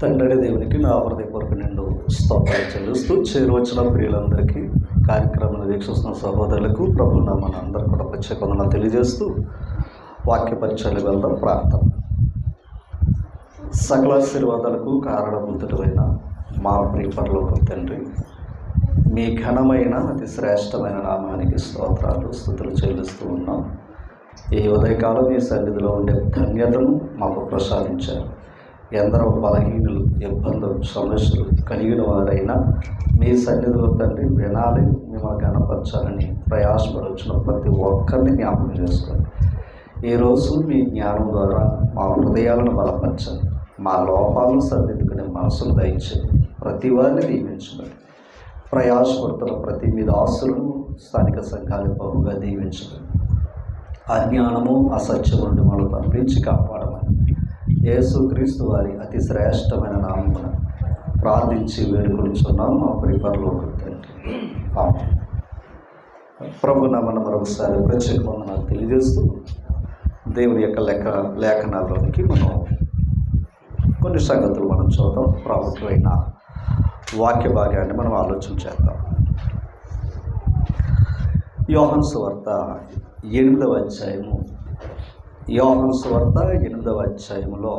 తండ్రి దేవునికి నా హృదయపూర్వక నిండు స్తోత్రాలు చెల్లిస్తూ చేరువచ్చిన ప్రియులందరికీ, కార్యక్రమాన్ని వీక్షిస్తున్న సహోదరులకు ప్రభువున మన అందరూ కూడా ప్రత్యేక వందనాలు తెలియజేస్తూ వాక్య పరిచయాలకు వెళ్దాం. ప్రార్థన. సకల ఆశీర్వాదాలకు కారణభూతుడైన మా ప్రియ పరలోక తండ్రి, మీ ఘనమైన అతి శ్రేష్టమైన నామానికి స్తోత్రాలు స్తుతులు చెల్లిస్తూ ఉన్నాం. ఈ ఉదయకాలం మీ సన్నిధిలో ఉండే ధన్యతను మాకు ప్రసాదించారు. ఎందరో బలహీనులు, ఇబ్బందులు, సమస్యలు కలిగిన వారైనా మీ సన్నిధిలో తండ్రి వినాలి, మిమ్మల్ని గణపరచాలని ప్రయాసపడవచ్చిన ప్రతి ఒక్కరిని జ్ఞాపకం చేసుకోండి. ఈరోజు మీ జ్ఞానం ద్వారా మా హృదయాలను బలపరచండి, మా లోపాలను సరిదిద్దుకునే మనసును దయచేయండి, ప్రతి వారిని దీవించండి. ప్రయాసపడుతున్న ప్రతి మీద ఆశలను స్థానిక సంఘాన్ని బహుగా దీవించండి. అజ్ఞానము అసత్యం నుండి మనల్ని పంపించి కాపాడమని యేసుక్రీస్తు వారి అతి శ్రేష్టమైన నామమున ప్రార్థించి వేడుకొనిచున్నాం మా ప్రియ పరలోక తండ్రి. ఆమేన్. ప్రభు నామమున మరొకసారి ప్రత్యేక వందనాలు తెలియజేస్తూ దేవుని యొక్క లేఖనాల్లోనికి మనం కొన్ని సంగతులు మనం చూద్దాం. ప్రాముఖ్యమైన వాక్య భాగాన్ని మనం ఆలోచన చేద్దాం. యోహాను సువార్త 8వ అధ్యాయము. యోహాను సువార్త 8వ అధ్యాయంలో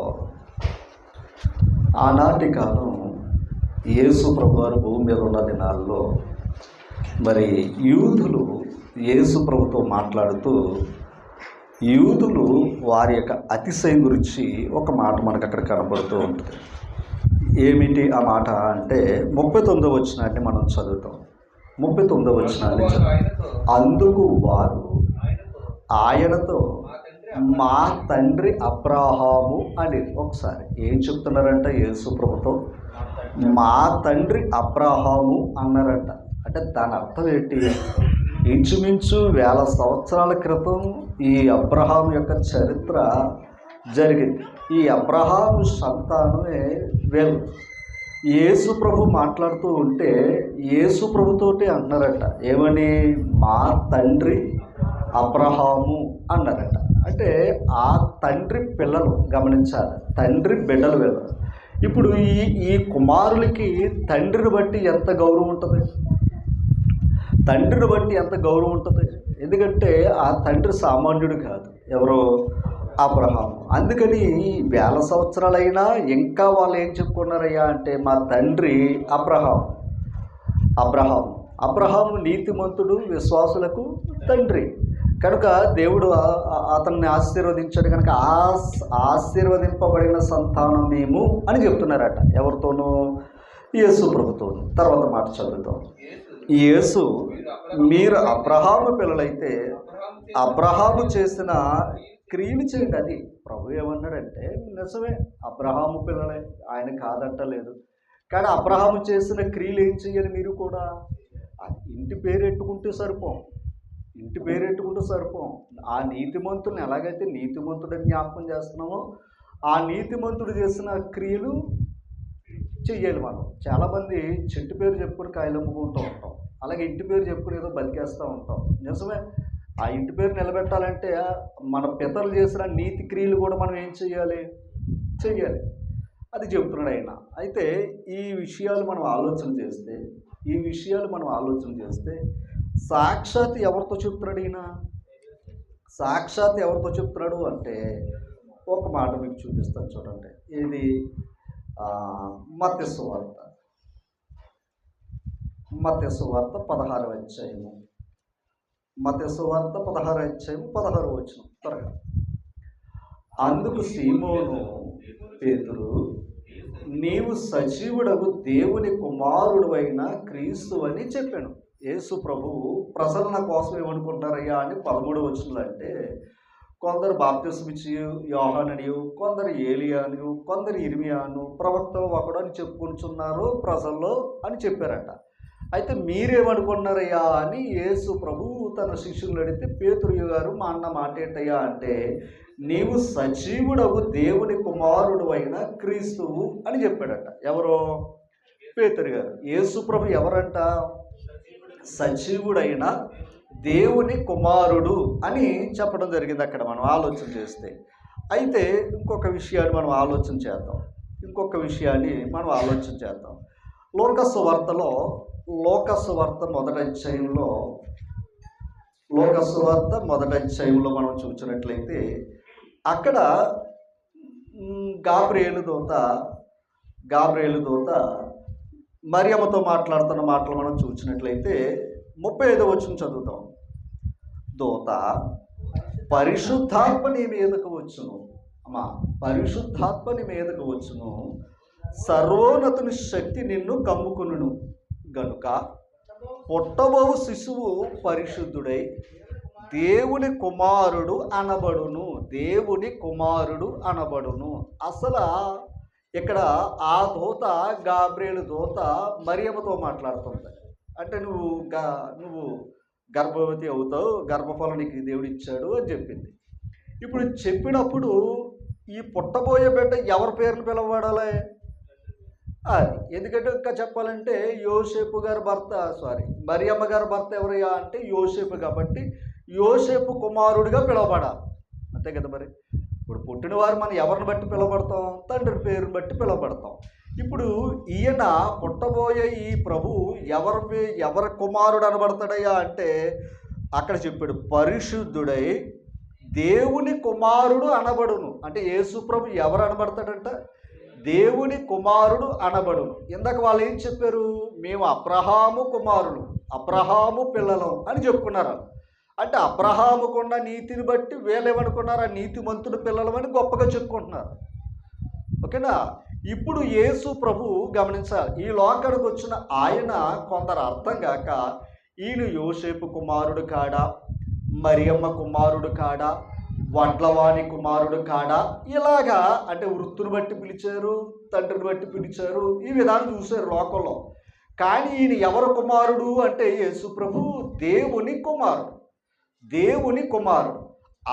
ఆనాటి కాలం యేసు ప్రభువారు భూమి మీద ఉన్న దినాల్లో మరి యూదులు యేసు ప్రభుతో మాట్లాడుతూ యూదులు వారి యొక్క అతిశయం గురించి ఒక మాట మనకు అక్కడ కనబడుతూ ఉంటుంది. ఏమిటి ఆ మాట అంటే 39వ వచనాన్ని మనం చదువుతాం. 39వ వచనాన్ని అందుకు వారు ఆయనతో మా తండ్రి అబ్రాహాము అని. ఒకసారి ఏం చెప్తున్నారంట? యేసు ప్రభుతో మా తండ్రి అబ్రాహాము అన్నారంట. అంటే దాని అర్థం ఏంటి? ఇంచుమించు 1000 సంవత్సరాల క్రితం ఈ అబ్రహాం యొక్క చరిత్ర జరిగింది. ఈ అబ్రహాము సంతానమే వీళ్ళు. యేసు ప్రభు మాట్లాడుతూ ఉంటే యేసు ప్రభుతోటి అన్నారట, ఏమని? మా తండ్రి అబ్రహాము అన్నారట. అంటే ఆ తండ్రి పిల్లలు, గమనించాలి, తండ్రి బిడ్డలు వీళ్ళు. ఇప్పుడు ఈ కుమారులకి తండ్రిని బట్టి ఎంత గౌరవం ఉంటుంది? తండ్రిని బట్టి ఎంత గౌరవం ఉంటుంది? ఎందుకంటే ఆ తండ్రి సామాన్యుడు కాదు, ఎవరో అబ్రహాము. అందుకని 1000 సంవత్సరాలైనా ఇంకా వాళ్ళు ఏం చెప్పుకున్నారయ్యా అంటే మా తండ్రి అబ్రహాము నీతిమంతుడు, విశ్వాసులకు తండ్రి కనుక దేవుడు అతన్ని ఆశీర్వదించాడు. కనుక ఆశీర్వదింపబడిన సంతానం మేము అని చెప్తున్నారట. ఎవరితోనూ? యేసు ప్రభుతోను. తర్వాత మాట చదువుతాం. యేసు మీరు అబ్రహాము పిల్లలైతే అబ్రహాము చేసిన క్రియలు చేయండి. అది ప్రభు ఏమన్నాడంటే నిజమే, అబ్రహాము పిల్లలే, ఆయన కాదంటలేదు. కానీ అబ్రహాము చేసిన క్రియలు ఏం చెయ్యాలి? మీరు కూడా ఇంటి పేరు ఎట్టుకుంటే సరిపోం. ఆ నీతిమంతుడిని ఎలాగైతే నీతిమంతుడని జ్ఞాపకం చేస్తున్నామో ఆ నీతిమంతుడు చేసిన క్రియలు చెయ్యాలి మనం. చాలామంది చెట్టు పేరు చెప్పుకొని కాయలు అమ్ముకుంటూ ఉంటాం, అలాగే ఇంటి పేరు చెప్పుకుని ఏదో బతికేస్తూ ఉంటాం. నిజమే, ఆ ఇంటి పేరు నిలబెట్టాలంటే మన పితరులు చేసిన నీతి క్రియలు కూడా మనం ఏం చెయ్యాలి? అది చెబుతున్నాడు ఆయన. అయితే ఈ విషయాలు మనం ఆలోచన చేస్తే సాక్షాత్ ఎవరితో చెప్తున్నాడు ఈయన? సాక్షాత్ ఎవరితో చెప్తున్నాడు అంటే ఒక మాట మీకు చూపిస్తాను, చూడండి. ఇది మత్తయి సువార్త 16వ అధ్యాయము. మత్తయి సువార్త 16వ అధ్యాయం 16వ వచనం త్వరగా. అందుకు సీమోను పేతురు, నీవు సజీవుడగు దేవుని కుమారుడు అయిన క్రీస్తు అని చెప్పాను. యేసు ప్రభువు ప్రసన్న కోసం ఏమనుకుంటారయ్యా అని 13వ వచనంలో అంటే కొందరు బాప్తిస్మం ఇచ్చి యోహాననియు, కొందరు ఏలియాను, కొందరు ఇర్మియాను, ప్రవక్త ఒకడు అని చెప్పుకుంటున్నారు ప్రజల్లో అని చెప్పారట. అయితే మీరేమనుకున్నారయ్యా అని యేసు ప్రభువు తన శిష్యులను అడిగితే పేతురు గారు మా అన్న మాట ఏంటయ్యా అంటే నీవు సజీవుడవు దేవుని కుమారుడు అయిన క్రీస్తువు అని చెప్పాడట. ఎవరో? పేతురు గారు. యేసు ప్రభు ఎవరంట? సజీవుడైన దేవుని కుమారుడు అని చెప్పడం జరిగింది అక్కడ మనం ఆలోచన చేస్తే. అయితే ఇంకొక విషయాన్ని మనం ఆలోచన చేద్దాం. ఇంకొక విషయాన్ని మనం ఆలోచన చేద్దాం. లోకసు వార్త మొదటి అధ్యాయంలో మనం చూసినట్లయితే అక్కడ గాబ్రియేలు దూత మరియమ్మతో మాట్లాడుతున్న మాటలు మనం చూసినట్లయితే 35వ వచనం చదువుతాం. దూత పరిశుద్ధాత్మ నీ మీదకు వచ్చును, పరిశుద్ధాత్మ నీ మీదకు వచ్చును, సర్వోన్నతుని శక్తి నిన్ను కమ్ముకును గనుక పుట్టబోవు శిశువు పరిశుద్ధుడై దేవుని కుమారుడు అనబడును. అసలు ఇక్కడ ఆ దూత, గాబ్రియేలు దూత మరియమ్మతో మాట్లాడుతుంది. అంటే నువ్వు గర్భవతి అవుతావు, గర్భఫలం నీకు దేవుడు ఇచ్చాడు అని చెప్పింది. ఇప్పుడు చెప్పినప్పుడు ఈ పుట్టబోయే బిడ్డ ఎవరి పేరును పిలవబడాలి? అది ఎందుకంటే ఇంకా చెప్పాలంటే మరియమ్మ గారి భర్త ఎవరయ్యా అంటే యోసేపు, కాబట్టి యోసేపు కుమారుడిగా పిలవబడాలి, అంతే కదా. మరి ఇప్పుడు పుట్టినవారు మనం ఎవరిని బట్టి పిలవబడతాం? తండ్రి పేరుని బట్టి పిలవబడతాం. ఇప్పుడు ఈయన పుట్టబోయే ఈ ప్రభు ఎవరి కుమారుడు అనబడతాడయ్యా అంటే అక్కడ చెప్పాడు పరిశుద్ధుడై దేవుని కుమారుడు అనబడును. అంటే యేసు ప్రభు ఎవరు అనబడతాడంట? దేవుని కుమారుడు అనబడును. ఇందాక వాళ్ళు ఏం చెప్పారు? మేము అబ్రహాము కుమారులు, అబ్రహాము పిల్లలం అని చెప్పుకున్నారు. అంటే అబ్రహాముకున్న నీతిని బట్టి వీళ్ళేమనుకున్నారు? ఆ నీతిమంతుడు పిల్లలమని గొప్పగా చెప్పుకుంటున్నారు. ఓకేనా? ఇప్పుడు యేసు ప్రభు గమనించాలి, ఈ లోకానికి వచ్చిన ఆయన కొందరు అర్థం కాక ఈయన యోసేపు కుమారుడు కాడా, మరియమ్మ కుమారుడు కాడా, వడ్లవాణి కుమారుడు కాడా, ఇలాగా అంటే వృత్తుని బట్టి పిలిచారు, తండ్రిని బట్టి పిలిచారు, ఈ విధానం చూశారు లోకంలో. కానీ ఈయన ఎవరు కుమారుడు అంటే యేసు ప్రభు దేవుని కుమారుడు.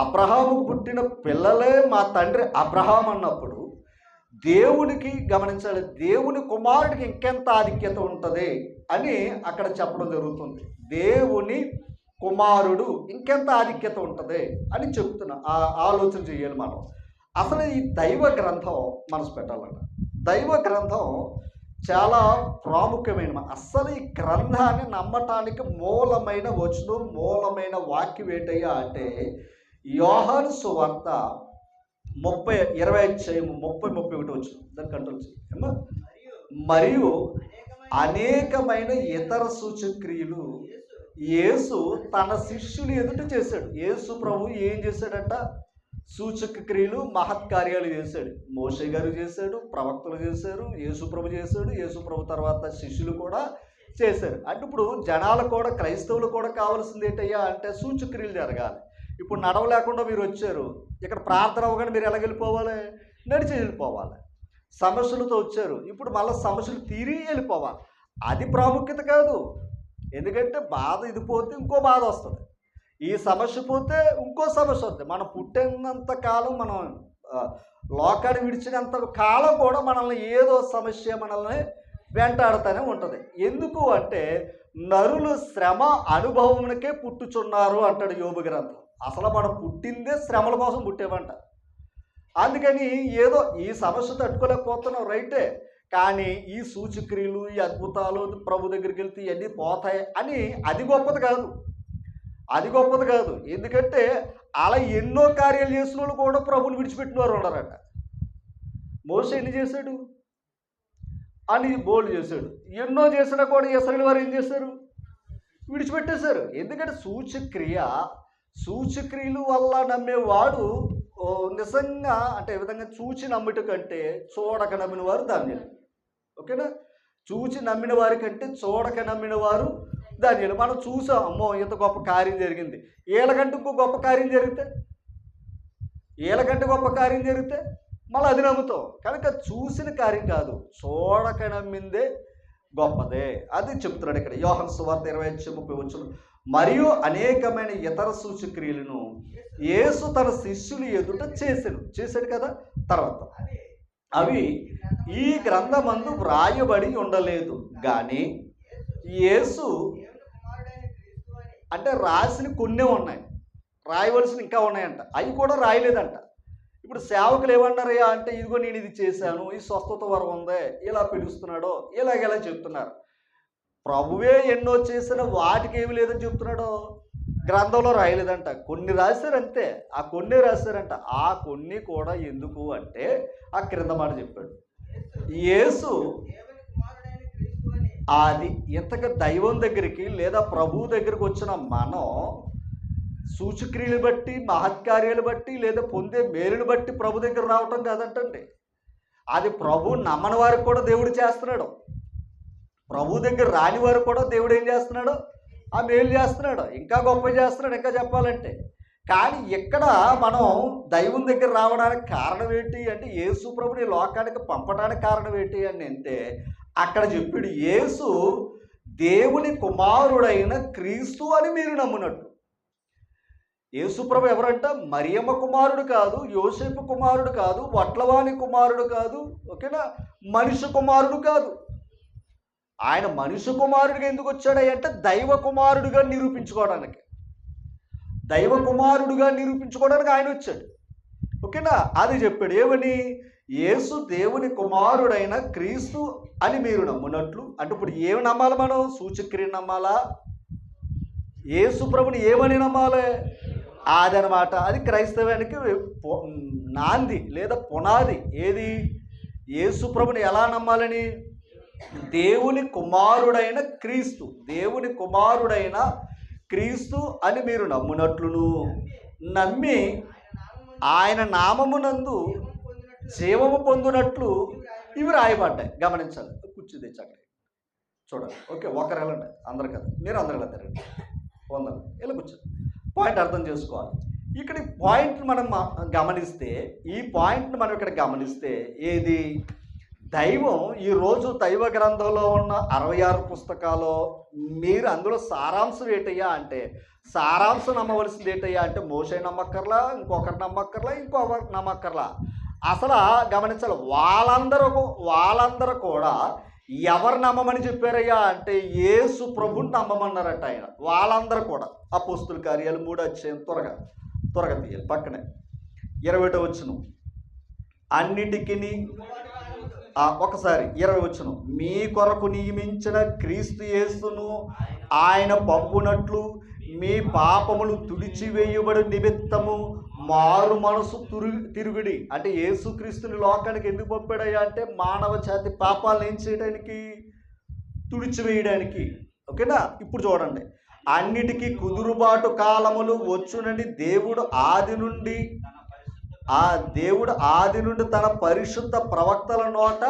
అబ్రహాముకు పుట్టిన పిల్లలే మా తండ్రి అబ్రహాం అన్నప్పుడు దేవునికి గమనించాలి, దేవుని కుమారుడికి ఇంకెంత ఆధిక్యత ఉంటుంది అని అక్కడ చెప్పడం జరుగుతుంది. దేవుని కుమారుడు ఇంకెంత ఆధిక్యత ఉంటుంది అని చెప్తున్నా. ఆలోచన చేయాలి మనం. అసలు ఈ దైవ గ్రంథం మనసు పెట్టాలన్న, దైవ గ్రంథం చాలా ప్రాముఖ్యమైన. అస్సలు ఈ గ్రంథాన్ని నమ్మటానికి మూలమైన వచనం, మూలమైన వాక్యం ఏంటయ్యా అంటే యోహాను సువార్త 20:30-31 వచ్చిన దాన్ని కంట్రోల్ చేయ. మరియు అనేకమైన ఇతర సూచక్రియలు యేసు తన శిష్యులు ఎదుట చేశాడు. యేసు ప్రభు ఏం చేశాడంట? సూచక క్రియలు, మహత్కార్యాలు చేశాడు. మోషే గారు చేశాడు, ప్రవక్తలు చేశారు, యేసు ప్రభు చేశాడు, యేసు ప్రభు తర్వాత శిష్యులు కూడా చేశారు. అంటే ఇప్పుడు జనాలు కూడా, క్రైస్తవులు కూడా కావాల్సింది ఏంటయ్యా అంటే సూచక్రియలు జరగాలి. ఇప్పుడు నడవలేకుండా మీరు వచ్చారు, ఇక్కడ ప్రార్థన అవ్వగానే మీరు ఎలా వెళ్ళిపోవాలి? నడిచి వెళ్ళిపోవాలి. సమస్యలతో వచ్చారు, ఇప్పుడు మళ్ళీ సమస్యలు తీరి వెళ్ళిపోవాలి. అది ప్రాముఖ్యత కాదు. ఎందుకంటే బాధ ఇది పోతే ఇంకో బాధ వస్తుంది, ఈ సమస్య పోతే ఇంకో సమస్య వస్తుంది. మనం పుట్టినంత కాలం, మనం లోకాన్ని విడిచినంత కాలం కూడా మనల్ని ఏదో సమస్య మనల్ని వెంటాడుతూనే ఉంటుంది. ఎందుకు అంటే నరులు శ్రమ అనుభవమునకే పుట్టుచున్నారు అంటాడు యోబు గ్రంథం. అసలు మనం పుట్టిందే శ్రమల కోసం పుట్టేమంట. అందుకని ఏదో ఈ సమస్య తట్టుకోలేకపోతున్నాం రైటే, కానీ ఈ సూచక్రియలు, ఈ అద్భుతాలు, ప్రభు దగ్గరికి వెళ్తే ఇవన్నీ పోతాయి అని అది గొప్పది కాదు. ఎందుకంటే అలా ఎన్నో కార్యాలు చేసిన వాళ్ళు కూడా ప్రభుని విడిచిపెట్టిన వారు ఉన్నారట. మోషే ఎన్ని చేశాడు? అని బోల్డ్ చేశాడు. ఎన్నో చేసినా కూడా ఇశ్రాయేలు వారు ఏం చేశారు? విడిచిపెట్టేశారు. ఎందుకంటే సూచక్రియలు వల్ల నమ్మేవాడు నిజంగా అంటే ఈ విధంగా చూచి నమ్ముట కంటే చూడక నమ్మిన వారు ధన్యులు. ఓకేనా? చూచి నమ్మిన వారి కంటే చూడక నమ్మిన వారు ధన్యులు. మనం చూసాం, అమ్మో ఇంత గొప్ప కార్యం జరిగింది, ఏళ్ళకంటే ఇంకో గొప్ప కార్యం జరిగితే మళ్ళీ అది నమ్ముతాం. కనుక చూసిన కార్యం కాదు, చూడక నమ్మిందే గొప్పదే. అది చెప్తున్నాడు ఇక్కడ యోహాను సువార్త 20:30 మరియు అనేకమైన ఇతర సూచక్రియలను యేసు తన శిష్యులు ఎదుట చేశాడు కదా. తర్వాత అవి ఈ గ్రంథమందు వ్రాయబడి ఉండలేదు కానీ యేసు అంటే రాసిన కొన్నే ఉన్నాయి, రాయవలసిన ఇంకా ఉన్నాయంట, అవి కూడా రాయలేదంట. ఇప్పుడు సేవకులు ఏమన్నారయ్యా అంటే, ఇదిగో నేను ఇది చేశాను, ఈ స్వస్థత వరం ఉంది, ఇలా పిలుస్తున్నాడో ఇలాగెలా చెప్తున్నారు. ప్రభువే ఎన్నో చేసిన వాటికి ఏమి లేదని చెప్తున్నాడో గ్రంథంలో రాయలేదంట. కొన్ని రాశారంతే, ఆ కొన్ని రాశారంట. ఆ కొన్ని కూడా ఎందుకు అంటే ఆ క్రింద మాట చెప్పాడు, యేసు అది ఇంతగా దైవం దగ్గరికి లేదా ప్రభువు దగ్గరికి వచ్చిన మనం సూచక్రియలు బట్టి, మహత్కార్యాలు బట్టి, లేదా పొందే మేలును బట్టి ప్రభు దగ్గర రావటం కాదంటండి. అది ప్రభు నమ్మని వారికి కూడా దేవుడు చేస్తున్నాడు. ప్రభు దగ్గర రాని వారు కూడా దేవుడు ఏం చేస్తున్నాడు, ఆ మేలు చేస్తున్నాడు, ఇంకా గొప్ప చేస్తున్నాడు ఇంకా చెప్పాలంటే. కానీ ఇక్కడ మనం దైవం దగ్గర రావడానికి కారణం ఏంటి అంటే, యేసు ప్రభుని లోకానికి పంపడానికి కారణం ఏంటి అని అంటే, అక్కడ చెప్పాడు యేసు దేవుని కుమారుడైన క్రీస్తు అని మీరు నమ్మునట్టు. యేసు ప్రభు ఎవరంట? మరియమ్మ కుమారుడు కాదు, యోసేపు కుమారుడు కాదు, వడ్లవాని కుమారుడు కాదు, ఓకేనా, మనిషి కుమారుడు కాదు. ఆయన మనిషి కుమారుడిగా ఎందుకు వచ్చాడంటే దైవ కుమారుడిగా నిరూపించుకోవడానికి, దైవ కుమారుడిగా నిరూపించుకోవడానికి ఆయన వచ్చాడు. ఓకేనా, అది చెప్పాడు. ఏమని? యేసు దేవుని కుమారుడైన క్రీస్తు అని మీరు నమ్మునట్లు. అంటే ఇప్పుడు ఏమి నమ్మాలి మనం? సూచక్రియ నమ్మాలా? యేసు ప్రభుని ఏమని నమ్మాలి? అదనమాట. అది క్రైస్తవానికి నాంది లేదా పునాది. ఏది? యేసు ప్రభుని ఎలా నమ్మాలని? దేవుని కుమారుడైన క్రీస్తు, దేవుని కుమారుడైన క్రీస్తు అని మీరు నమ్మునట్లును, నమ్మి ఆయన నామమునందు జీవము పొందినట్లు ఇవి రాయబడ్డాయి. గమనించాలి. కూర్చో తెచ్చాక చూడండి. ఓకే, ఒకరు వెళ్ళండి, అందరు కదా, మీరు అందరు వెళ్తారండి, వందలు ఇలా కూర్చోండి. పాయింట్ అర్థం చేసుకోవాలి. ఇక్కడ పాయింట్ మనం గమనిస్తే, ఈ పాయింట్ని మనం ఇక్కడ గమనిస్తే ఏది? దైవం ఈరోజు దైవ గ్రంథంలో ఉన్న 66 పుస్తకాలు మీరు అందులో సారాంశం ఏంటయ్యా అంటే, సారాంశం నమ్మవలసింది ఏంటయ్యా అంటే, మోషే నమ్మక్కర్లా, ఇంకొకరు నమ్మక్కర్లా, ఇంకొకరు నమ్మక్కర్లా. అసలు గమనించాలి, వాళ్ళందరూ కూడా ఎవరు నమ్మమని చెప్పారయ్యా అంటే యేసు ప్రభుని నమ్మమన్నారట ఆయన. వాళ్ళందరూ కూడా అపోస్తుల కార్యాలు 3వ అధ్యాయం త్వరగా తీయాలి పక్కనే 20వ వచనం. అన్నిటికీ ఒకసారి 20వ వచనం, మీ కొరకు నియమించిన క్రీస్తు యేసును ఆయన పంపునట్లు మీ పాపములు తుడిచివేయబడి నిమిత్తము మారు మనసు తిరుగుడి. అంటే యేసుక్రీస్తుని లోకానికి ఎందుకు పంపాడయ్యా అంటే మానవ జాతి పాపాలను ఏం చేయడానికి? తుడిచివేయడానికి. ఓకేనా? ఇప్పుడు చూడండి, అన్నిటికీ కుదురుబాటు కాలములు వచ్చునని దేవుడు ఆది నుండి తన పరిశుద్ధ ప్రవక్తల నోట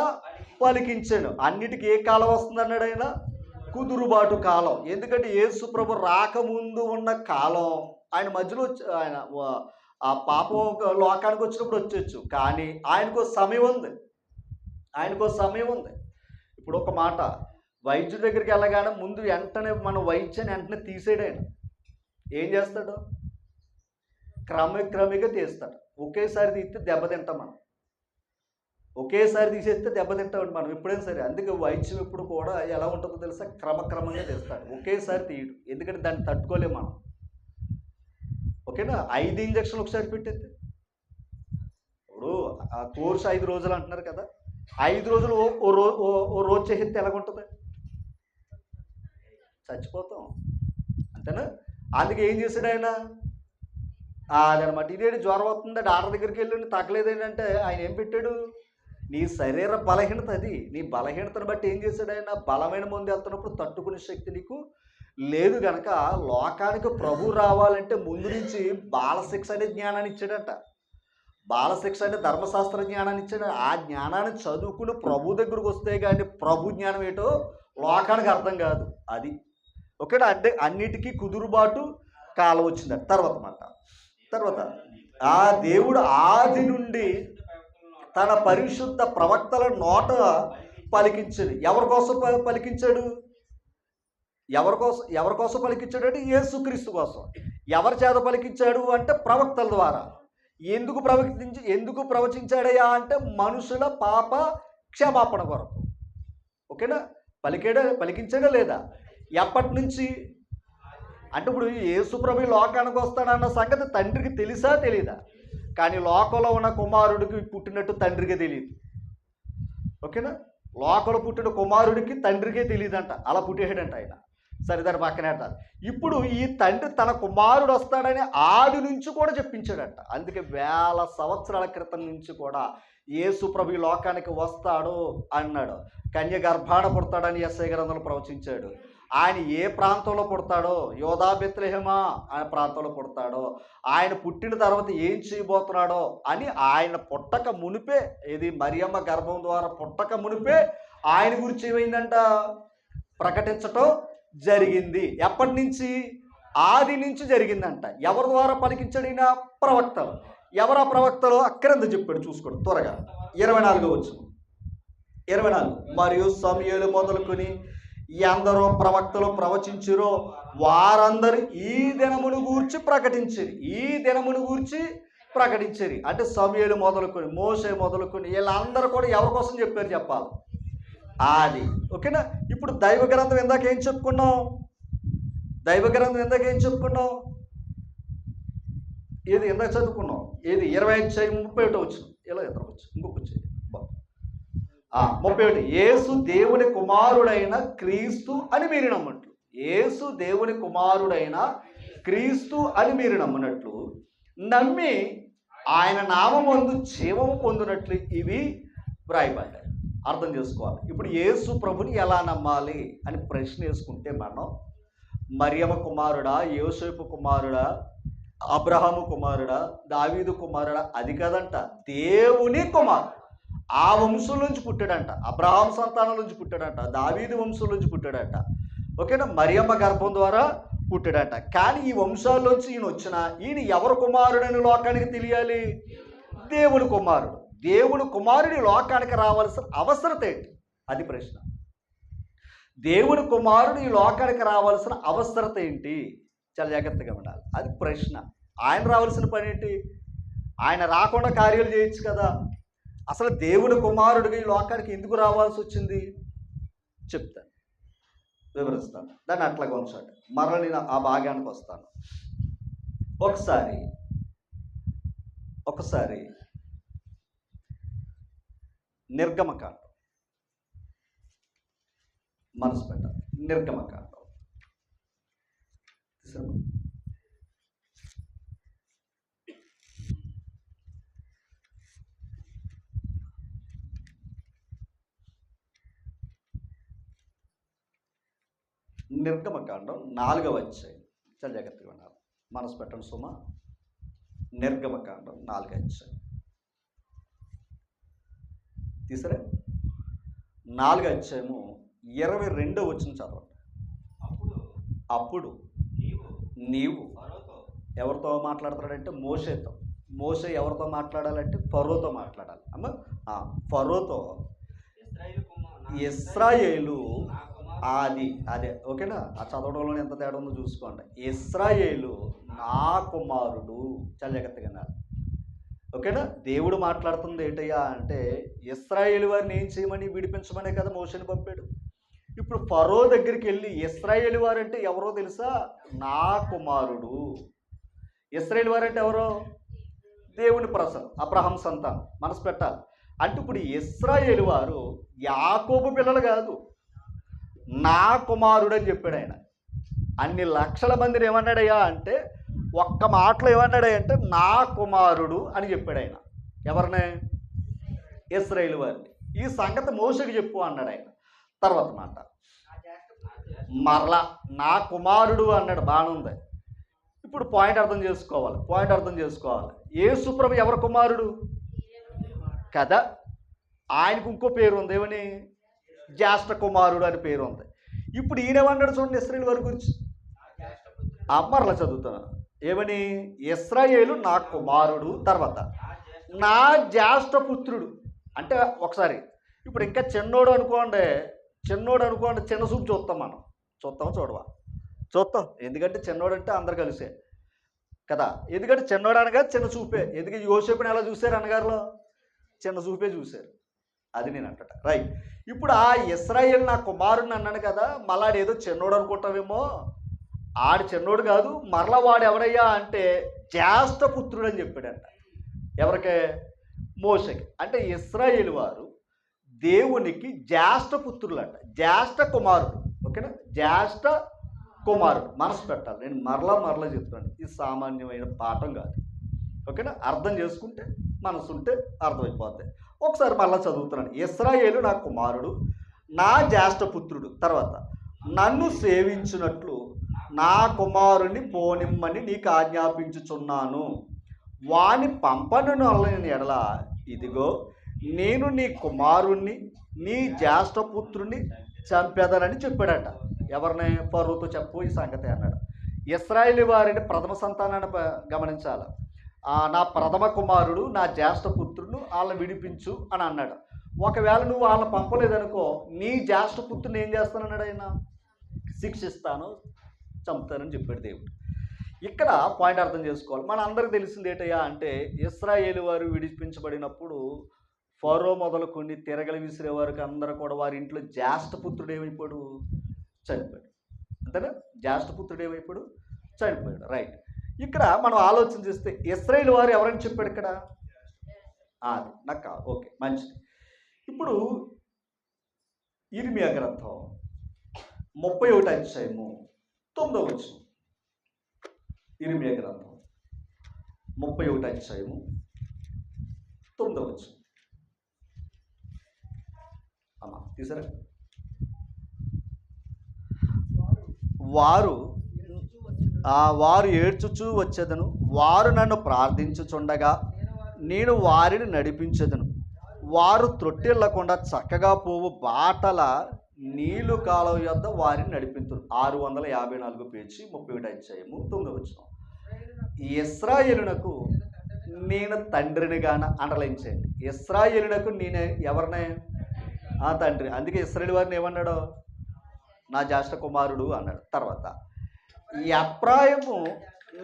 పలికించాడు. అన్నిటికీ ఏ కాలం వస్తుంది అన్నాడు ఆయన? కుదురుబాటు కాలం. ఎందుకంటే యేసు ప్రభు రాకముందు ఉన్న కాలం, ఆయన మధ్యలో ఆయన ఆ పాపం లోకానికి వచ్చినప్పుడు వచ్చేచ్చు, కానీ ఆయనకో సమయం ఉంది. ఇప్పుడు ఒక మాట, వైద్యుడి దగ్గరికి వెళ్ళగానే ముందు వెంటనే మన వైద్యాన్ని వెంటనే తీసేయడు ఆయన. ఏం చేస్తాడు? క్రమిక్రమిగా తీస్తాడు. ఒకేసారి తీస్తే దెబ్బతింటాం మనం, ఒకేసారి తీసేస్తే దెబ్బతింటామండి మనం ఎప్పుడైనా సరే. అందుకే వైద్యం ఎప్పుడు కూడా ఎలా ఉంటుందో తెలుసా? క్రమక్రమంగా తీస్తాడు, ఒకేసారి తీయడు. ఎందుకంటే దాన్ని తట్టుకోలేము మనం. ఓకేనా? 5 ఇంజక్షన్లు ఒకసారి పెట్టేస్తే, ఇప్పుడు ఆ కోర్సు 5 రోజులు అంటున్నారు కదా, 5 రోజులు ఓ రోజు చేసేస్తే ఎలాగుంటుంది? చచ్చిపోతాం, అంతేనా? అందుకే ఏం చేశాడు ఆయన? అదనమాట. ఇదేంటి జ్వరం వస్తుంది, డాక్టర్ దగ్గరికి వెళ్ళి తగ్గలేదేంటంటే ఆయన ఏం పెట్టాడు? నీ శరీర బలహీనత అది. నీ బలహీనతను బట్టి ఏం చేశాడు ఆయన? బలమైన మందు వెళ్తున్నప్పుడు తట్టుకునే శక్తి నీకు లేదు గనక లోకానికి ప్రభు రావాలంటే ముందు నుంచి బాలశిక్ష అనే జ్ఞానాన్ని ఇచ్చాడంట. బాలశిక్ష అంటే ధర్మశాస్త్ర జ్ఞానాన్ని ఇచ్చాడు. ఆ జ్ఞానాన్ని చదువుకుని ప్రభు దగ్గరకు వస్తే కానీ ప్రభు జ్ఞానం ఏంటో లోకానికి అర్థం కాదు. అది ఓకేనా? అంటే అన్నిటికీ కుదురుబాటు కాలం వచ్చింది. తర్వాత ఆ దేవుడు ఆది నుండి తన పరిశుద్ధ ప్రవక్తల నోట పలికించాడు. ఎవరి కోసం పలికించాడు? ఎవరి కోసం పలికించాడు అంటే యేసుక్రీస్తు కోసం. ఎవరి చేత పలికించాడు అంటే ప్రవక్తల ద్వారా. ఎందుకు ప్రవచించాడయ్యా అంటే మనుషుల పాప క్షమాపణ కొరకు. ఓకేనా? పలికించాడా లేదా? ఎప్పటి నుంచి అంటే ఇప్పుడు యేసు ప్రభు లోకానికి వస్తాడన్న సంగతి తండ్రికి తెలుసా తెలీదా? కానీ లోకంలో ఉన్న కుమారుడికి పుట్టినట్టు తండ్రికే తెలియదు. ఓకేనా? లోకంలో పుట్టిన కుమారుడికి తండ్రికే తెలియదంట, అలా పుట్టేసాడంట ఆయన. సరే, దాని పక్కనే అంటారు. ఇప్పుడు ఈ తండ్రి తన కుమారుడు వస్తాడని ఆది నుంచి కూడా చెప్పించాడంట. అందుకే వేల సంవత్సరాల క్రితం నుంచి కూడా యేసు ప్రభు ఈ లోకానికి వస్తాడు అన్నాడు. కన్య గర్భాన పుడతాడని యెషయా గ్రంథంలో ప్రవచించాడు. ఆయన ఏ ప్రాంతంలో పుడతాడో, యోధా బెత్లెహేమా అనే ప్రాంతంలో పుడతాడో, ఆయన పుట్టిన తర్వాత ఏం చేయబోతున్నాడో అని ఆయన పుట్టక మునిపే, ఇది మరియమ్మ గర్భం ద్వారా పుట్టక మునిపే ఆయన గురించి ఏమైందంట, ప్రకటించటం జరిగింది. ఎప్పటి నుంచి? ఆది నుంచి జరిగిందంట. ఎవరి ద్వారా పలికించాడు ఈయన? ప్రవక్తలు. ఎవరా ప్రవక్తలు? అక్కడంత చెప్పాడు, చూసుకోండి త్వరగా. 24 వచనం. 24. మరియు సమూయేలు మొదలుకొని ఎందరో ప్రవక్తలు ప్రవచించిరో వారందరూ ఈ దినమును గూర్చి ప్రకటించిరి. ఈ దినమును గూర్చి ప్రకటించిరి అంటే సమూయేలు మొదలుకొని, మోషే మొదలుకొని వీళ్ళందరూ కూడా ఎవరి కోసం చెప్పారు చెప్పాలి? ఆది. ఓకేనా? ఇప్పుడు దైవ గ్రంథం ఇందాక ఏం చెప్పుకున్నాం? దైవ గ్రంథం ఇందాక ఏం చెప్పుకున్నాం? ఏది ఇందాక చదువుకున్నాం? ఏది 25:31 వచ్చు. ఇలా ఎదురవచ్చు. ఇంకొక వచ్చేది 31. యేసు దేవుని కుమారుడైన క్రీస్తు అని మీరు నమ్మట్లు. యేసు దేవుని కుమారుడైన క్రీస్తు అని మీరు నమ్మనట్లు నమ్మి ఆయన నామమందు జీవము పొందినట్లు ఇవి వ్రాయబడ్డాయి. అర్థం చేసుకోవాలి. ఇప్పుడు యేసు ప్రభుని ఎలా నమ్మాలి అని ప్రశ్న వేసుకుంటే మనం, మరియమ్మ కుమారుడా, యోసేపు కుమారుడా, అబ్రహాము కుమారుడా, దావీదు కుమారుడా? అది కదంట, దేవుని కుమారుడు. ఆ వంశం నుంచి పుట్టాడంట, అబ్రహాం సంతానం నుంచి పుట్టాడంట, దావీదు వంశం నుంచి పుట్టాడంట. ఓకేనా? మరియమ్మ గర్భం ద్వారా పుట్టాడంట. కానీ ఈ వంశాల్లోంచి ఈయన వచ్చిన ఈయన ఎవరు కుమారుడని లోకానికి తెలియాలి? దేవుని కుమారుడు. దేవుని కుమారుడి లోకానికి రావాల్సిన అవసరత ఏంటి? అది ప్రశ్న. దేవుని కుమారుడు ఈ లోకానికి రావాల్సిన అవసరత ఏంటి? చాలా జాగ్రత్తగా ఉండాలి. అది ప్రశ్న. ఆయన రావాల్సిన పని ఏంటి? ఆయన రాకుండా కార్యాలు చేయొచ్చు కదా. అసలు దేవుని కుమారుడిగా ఈ లోకానికి ఎందుకు రావాల్సి వచ్చింది చెప్తాను, వివరిస్తాను. దాన్ని అట్లాగా ఉంచండి. మరల నేను ఆ భాగానికి వస్తాను. ఒకసారి నిర్గమకాండం మనసు పెట్టాలి. నిర్గమకాండం నిర్గమకాండం 4వ అధ్యాయం. చాలా జాగ్రత్తగా ఉన్నారు. మనసు పెట్టండి సుమా. నిర్గమకాండం 4వ అధ్యాయం తీసరే. 4వ అధ్యాయము 22వ వచనం చదవండి. అప్పుడు నీవు ఎవరితో మాట్లాడతాడంటే మోషేతో. మోషే ఎవరితో మాట్లాడాలంటే ఫరోతో మాట్లాడాలి. అమ్మ ఫరోతో ఇశ్రాయేలు అదే ఓకేనా? ఆ చదవడంలో ఎంత తేడా ఉందో చూసుకోండి. ఇశ్రాయేలు నా కుమారుడు. చాలా జాగ్రత్తగా. ఓకేనా? దేవుడు మాట్లాడుతుంది ఏంటయ్యా అంటే ఇశ్రాయేలు వారిని ఏం చేయమని, విడిపించమనే కదా మోషేని పంపాడు. ఇప్పుడు ఫరో దగ్గరికి వెళ్ళి ఇశ్రాయేలు వారు అంటే ఎవరో తెలుసా? నా కుమారుడు. ఇశ్రాయేలు వారు అంటే ఎవరో? దేవుని ప్రసవం, అబ్రహాం సంతానం. మనసు పెట్టాలి. అంటే ఇప్పుడు ఇశ్రాయేలు వారు యాకోబు పిల్లలు కాదు, నా కుమారుడు అని చెప్పాడు ఆయన. అన్ని లక్షల మందిని ఏమన్నాడయ్యా అంటే ఒక్క మాటలో ఏమన్నాడయ్యా అంటే నా కుమారుడు అని చెప్పాడు ఆయన. ఎవరినే? ఇశ్రాయేలు వారిని. ఈ సంగతి మోషేకి చెప్పు అన్నాడు ఆయన. తర్వాత మాట మరలా నా కుమారుడు అన్నాడు. బాగుంది. ఇప్పుడు పాయింట్ అర్థం చేసుకోవాలి. యేసు ప్రభు ఎవరి కుమారుడు కదా? ఆయనకు ఇంకో పేరు ఉంది. ఏమని? జ్యేష్ఠ కుమారుడు అని పేరు ఉంది. ఇప్పుడు ఈయనేమన్నాడు చూడండి ఇశ్రాయేలు వారి గురించి. మరలా చదువుతున్నాను. ఏమని? ఇశ్రాయేలు నా కుమారుడు, తర్వాత నా జ్యేష్ఠ పుత్రుడు. అంటే ఒకసారి ఇప్పుడు ఇంకా చిన్నోడు అనుకోండి, చిన్న చూపు చూస్తాం మనం. చూస్తాం. ఎందుకంటే చిన్నోడు అంటే అందరు కలిసే కదా. ఎందుకంటే చిన్నోడు అనగా చిన్న చూపే. ఎందుకంటే యోసేపుని ఎలా చూశారు అన్నగారులో? చిన్న చూపే చూశారు. అది నేను అంటట. రైట్. ఇప్పుడు ఆ ఇశ్రాయేలు నా కుమారుడిని అన్నాను కదా, మళ్ళా ఏదో చిన్నోడు అనుకుంటావేమో. ఆడు చిన్నోడు కాదు, మరలా వాడు ఎవడయ్యా అంటే జ్యేష్ఠ పుత్రుడు అని చెప్పాడంట. ఎవరికే? మోషకి. అంటే ఇశ్రాయేలు వారు దేవునికి జ్యేష్ఠ పుత్రులంట, జ్యేష్ఠ కుమారుడు. ఓకేనా? జ్యేష్ఠ కుమారుడు. మనసు పెట్టాలి, నేను మరలా చెప్తున్నాను, ఇది సామాన్యమైన పాఠం కాదు. ఓకేనా? అర్థం చేసుకుంటే మనసు ఉంటే అర్థమైపోద్ది. ఒకసారి మళ్ళీ చదువుతున్నాను. ఇశ్రాయేలు నా కుమారుడు, నా జ్యేష్ఠ పుత్రుడు. తర్వాత, నన్ను సేవించినట్లు నా కుమారుని పోనిమ్మని నీకు ఆజ్ఞాపించుచున్నాను. వాని పంపను ఎడల ఇదిగో నేను నీ కుమారుణ్ణి నీ జ్యేష్ఠపుత్రుని చంపేదనని చెప్పాడట. ఎవరిని? ఫరోతో చెప్పు ఈ సంగతి అన్నాడు. ఇశ్రాయేలు వారిని ప్రథమ సంతానాన్ని గమనించాలి. నా ప్రథమ కుమారుడు నా జ్యేష్ఠపుత్రుడు, వాళ్ళని విడిపించు అని అన్నాడు. ఒకవేళ నువ్వు వాళ్ళని పంపలేదనుకో, నీ జ్యేష్ఠపుత్రుని ఏం చేస్తానన్నాడు ఆయన? శిక్షిస్తాను, చంపుతానని చెప్పాడు దేవుడు. ఇక్కడ పాయింట్ అర్థం చేసుకోవాలి. మన అందరికి తెలిసింది ఏంటయ్యా అంటే, ఇశ్రాయేలు వారు విడిపించబడినప్పుడు ఫరో మొదలుకొని తిరగలి విసిరే వారికి అందరూ కూడా వారి ఇంట్లో జ్యేష్ఠపుత్రుడు ఏమైపోయాడు? చనిపోయాడు. అంతేనా? జ్యేష్ఠపుత్రుడు ఏమైపోయాడు? చనిపోయాడు. రైట్. ఇక్కడ మనం ఆలోచన చేస్తే ఇశ్రాయేలు వారు ఎవరని చెప్పాడు ఇక్కడ? అది నాకు కాదు. ఓకే, మంచిది. ఇప్పుడు ఇర్మియా గ్రంథం 31వ అధ్యాయము 9వ వచనం. ఇర్మియా గ్రంథం 31వ అధ్యాయము 9వ వచనం. అమ్మా తీసారా? వారు ఏడ్చుచూ వచ్చేదను, వారు నన్ను ప్రార్థించుచుండగా నేను వారిని నడిపించేదను. వారు త్రొట్టిల్లకుండా చక్కగా పోవు బాటల నీళ్లు కాలువ యొద్ద వారిని నడిపింతురు. 654 పేజీ 31వ అధ్యాయము 9వ వచనం. ఇశ్రాయేలునకు నేను తండ్రినిగాన అండర్లైన్ చేయండి. ఇశ్రాయేలునకు నేను ఎవరినే? తండ్రి. అందుకే ఇశ్రాయేలు వారిని ఏమన్నాడు? నా జ్యేష్ఠ కుమారుడు అన్నాడు. తర్వాత, ఎఫ్రాయిము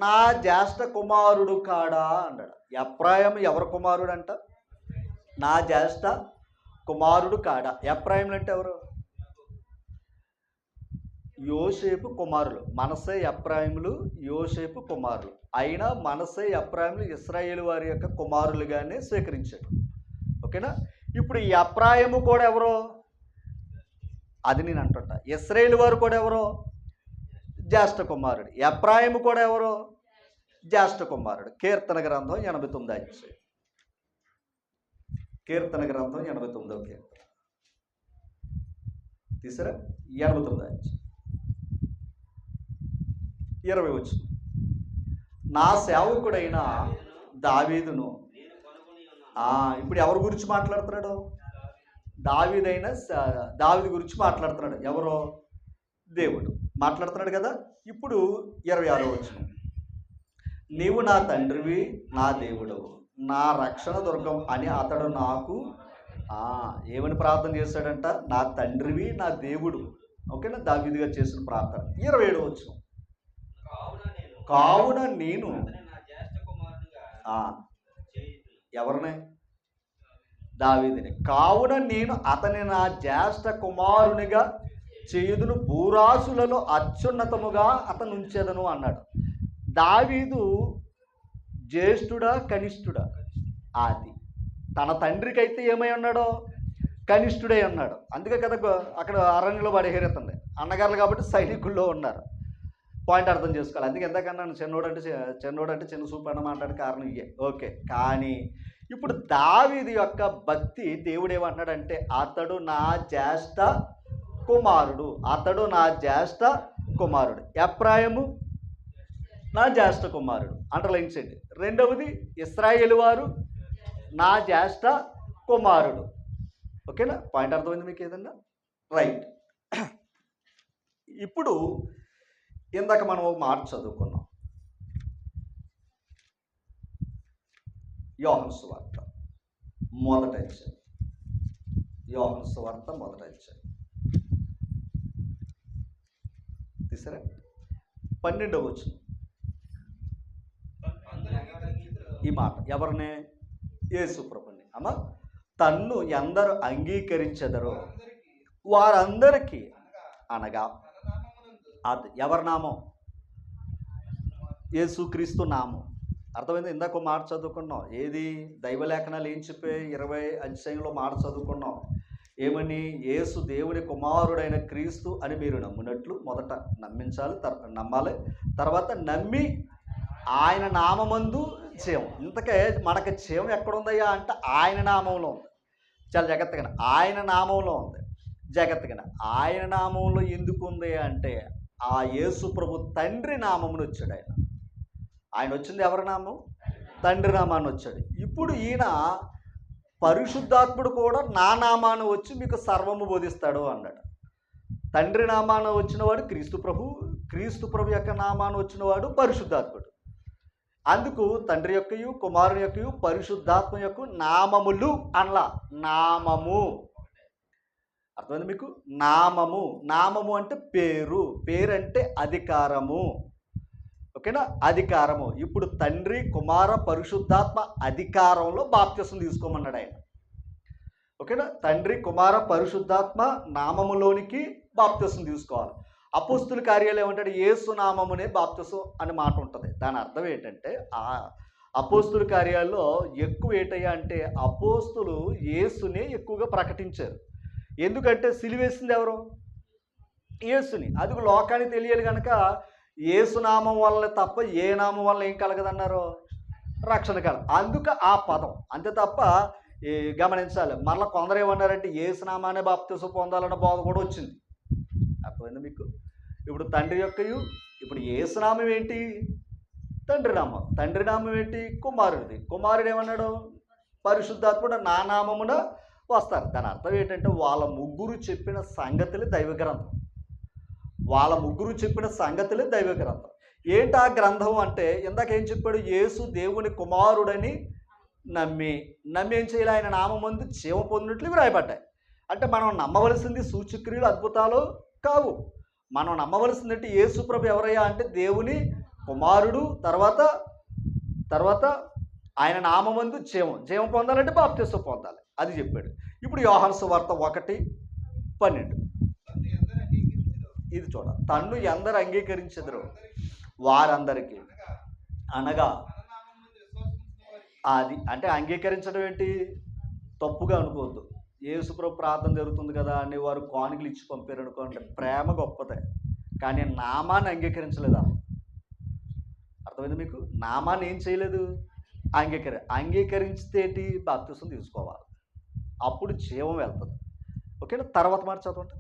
నా జ్యేష్ఠ కుమారుడు కాడా అన్నాడు. ఎఫ్రాయిము ఎవరు కుమారుడు అంట? నా జ్యేష్ఠ కుమారుడు కాడా. ఎఫ్రాయిములు అంటే ఎవరు? యోసేపు కుమారులు. మనసే ఎఫ్రాయిములు యోసేపు కుమారులు. అయినా మనసే ఎఫ్రాయిములు ఇశ్రాయేలు వారి యొక్క కుమారులుగానే స్వీకరించాడు. ఓకేనా? ఇప్పుడు ఈ ఎఫ్రాయిము కూడా ఎవరో? అది నేను అంటుంటా. ఇశ్రాయేలు వారు కూడా ఎవరో? జ్యేష్ఠ కుమారుడు. ఎఫ్రాయిము కూడా ఎవరో? జ్యేష్ఠ కుమారుడు. కీర్తన గ్రంథం 89వ అధ్యాయం. కీర్తన గ్రంథం 89వ కీర్తన తీసారా? 89వ అధ్యాయం 20వ వచనం. నా సేవకుడైన దావీదును. ఇప్పుడు ఎవరి గురించి మాట్లాడుతున్నాడు? దావీదు గురించి మాట్లాడుతున్నాడు. ఎవరో? దేవుడు మాట్లాడుతున్నాడు కదా. ఇప్పుడు 26వ వచనం. నీవు నా తండ్రివి, నా దేవుడవు, నా రక్షణ దుర్గం అని అతడు నాకు ఏమని ప్రార్థన చేశాడంట? నా తండ్రివి, నా దేవుడు. ఓకేనా? దావీదుగా చేసిన ప్రార్థన. 27వ వచనం. కావున నేను ఎవరిని? దావీదుని. కావున నేను అతని నా జ్యేష్ఠ కుమారునిగా చేయుదును, భూరాశులలో అత్యున్నతముగా అతను ఉంచేదను అన్నాడు. దావీదు జ్యేష్ఠుడా కనిష్ఠుడా? అది తన తండ్రికి అయితే ఏమై ఉన్నాడో? కనిష్ఠుడై ఉన్నాడు. అందుకే కదా అక్కడ అరణ్యంలో పడేరేస్తుంది. అన్నగారులు కాబట్టి సైనికుల్లో ఉన్నారు. పాయింట్ అర్థం చేసుకోవాలి. అందుకే ఎంతకన్నా చిన్నోడు అంటే చిన్న సూపు అన్న మాట్లాడే కారణం ఇయ్యే. ఓకే. కానీ ఇప్పుడు దావీదు యొక్క భక్తి దేవుడు ఏమంటున్నాడంటే, అతడు నా జ్యేష్ఠ కుమారుడు, అతడు నా జ్యేష్ఠ కుమారుడు. ఎఫ్రాయిము నా జ్యేష్ఠ కుమారుడు. అండర్లైన్ చేయండి. రెండవది, ఇశ్రాయేలు వారు నా జ్యేష్ఠ కుమారుడు. ఓకేనా? పాయింట్ అర్థమైంది మీకు ఏదన్నా? రైట్. ఇప్పుడు ఇందాక మనం ఒక మాట చదువుకున్నాం. యోహాను సువార్త 1వ అధ్యాయం. యోహాను సువార్త 1వ అధ్యాయం తీసారా? 12వ వచనం. ఈ మాట ఎవరినే? యేసు ప్రభుని. అమ్మ, తన్ను ఎందరు అంగీకరించెదరో వారందరికీ, అనగా అది ఎవరి నామం? యేసుక్రీస్తు నామం. అర్థమైంది? ఇందాక మాట చదువుకున్నాం, ఏది దైవలేఖనాలు ఏం చెప్పే 20 అధ్యాయంలో మాట చదువుకున్నాం. ఏమని? యేసు దేవుని కుమారుడైన క్రీస్తు అని మీరు నమ్మినట్లు మొదట నమ్మాలి. తర్వాత నమ్మి ఆయన నామమందు జీవం. ఇంతకే మనకి జీవం ఎక్కడుందయ్యా అంటే ఆయన నామంలో ఉంది. చాలా జాగ్రత్తగా ఆయన నామంలో ఉంది. జాగ్రత్తగా ఆయన నామంలో ఎందుకు ఉంది అంటే ఆ యేసు ప్రభు తండ్రి నామమును వచ్చాడు. ఆయన వచ్చింది ఎవరి నామం? తండ్రి నామాన్ని వచ్చాడు. ఇప్పుడు ఈయన పరిశుద్ధాత్ముడు కూడా నా నామాన్ని వచ్చి మీకు సర్వము బోధిస్తాడు అన్నాడు. తండ్రి నామాన్ని వచ్చినవాడు క్రీస్తు ప్రభు, క్రీస్తు ప్రభు యొక్క నామాన్ని వచ్చినవాడు పరిశుద్ధాత్ముడు. అందుకు తండ్రి యొక్కయు కుమారుని యొక్కయు పరిశుద్ధాత్మ యొక్క నామములు అనలా, నామము. అర్థమైంది మీకు? నామము. నామము అంటే పేరు, పేరు అంటే అధికారము. ఓకేనా? అధికారము. ఇప్పుడు తండ్రి కుమార పరిశుద్ధాత్మ అధికారంలో బాప్తిసం తీసుకోమన్నాడు ఆయన. ఓకేనా? తండ్రి కుమార పరిశుద్ధాత్మ నామములోనికి బాప్తిసం తీసుకోవాలి. అపోస్తుల కార్యాలు ఏమంటాడు? యేసు నామమునే బాప్తిసం అని మాట ఉంటుంది. దాని అర్థం ఏంటంటే ఆ అపోస్తుల కార్యాల్లో ఎక్కువ ఏంటయ్యా అంటే అపోస్తులు యేసునే ఎక్కువగా ప్రకటించారు. ఎందుకంటే సిలువేసింది ఎవరు? యేసుని. అది లోకానికి తెలియాలి కనుక యేసు నామం వల్ల తప్ప ఏ నామం వల్ల ఏం కలగదన్నారు? రక్షణ కలగదు. అందుకు ఆ పదం అంతే తప్ప గమనించాలి. మరలా కొందరు ఏమన్నారంటే యేసు నామానే బాప్తిసం పొందాలన్న బోధ కూడా వచ్చింది. అర్థమైంది మీకు? ఇప్పుడు తండ్రి యొక్కయు, ఇప్పుడు యేసు నామం ఏంటి? తండ్రి నామం. తండ్రి నామం ఏంటి? కుమారుడిది. కుమారుడు ఏమన్నాడు? పరిశుద్ధాత్ముడు నా నామమున వస్తారు. దాని అర్థం ఏంటంటే వాళ్ళ ముగ్గురు చెప్పిన సంగతులే దైవ గ్రంథం. వాళ్ళ ముగ్గురు చెప్పిన సంగతులే దైవ గ్రంథం. ఏంటి ఆ గ్రంథం అంటే ఇందాక ఏం చెప్పాడు? యేసు దేవుని కుమారుడని నమ్మి ఏం చేయాలి? ఆయన నామమందు జీవం పొందినట్లు ఇవి రాయబడ్డాయి. అంటే మనం నమ్మవలసింది సూచక్రియలు అద్భుతాలు కావు. మనం నమ్మవలసిందంటే యేసు ప్రభు ఎవరయ్యా అంటే దేవుని కుమారుడు. తర్వాత ఆయన నామమందు జీవం పొందాలంటే బాప్తిసం పొందాలి. అది చెప్పాడు. ఇప్పుడు యోహాను సువార్త 1:12 ఇది చూడ. తన్ను ఎందరు అంగీకరించెదరో వారందరికీ, అనగా అది అంటే అంగీకరించడం ఏంటి? తప్పుగా అనుకోవద్దు. యేసుప్రభు ప్రార్థన జరుగుతుంది కదా అని వారు కానుకలు ఇచ్చి పంపారు అనుకోండి, ప్రేమ గొప్పదే. కానీ నామాన్ని అంగీకరించలేదా? అర్థమైంది మీకు? నామాన్ని ఏం చేయలేదు? అంగీకరిస్తే ఏంటి? బాప్తిసం తీసుకోవాలి. అప్పుడు జీవం వెళ్తుంది. ఓకేనా? తర్వాత మాట చదవండి.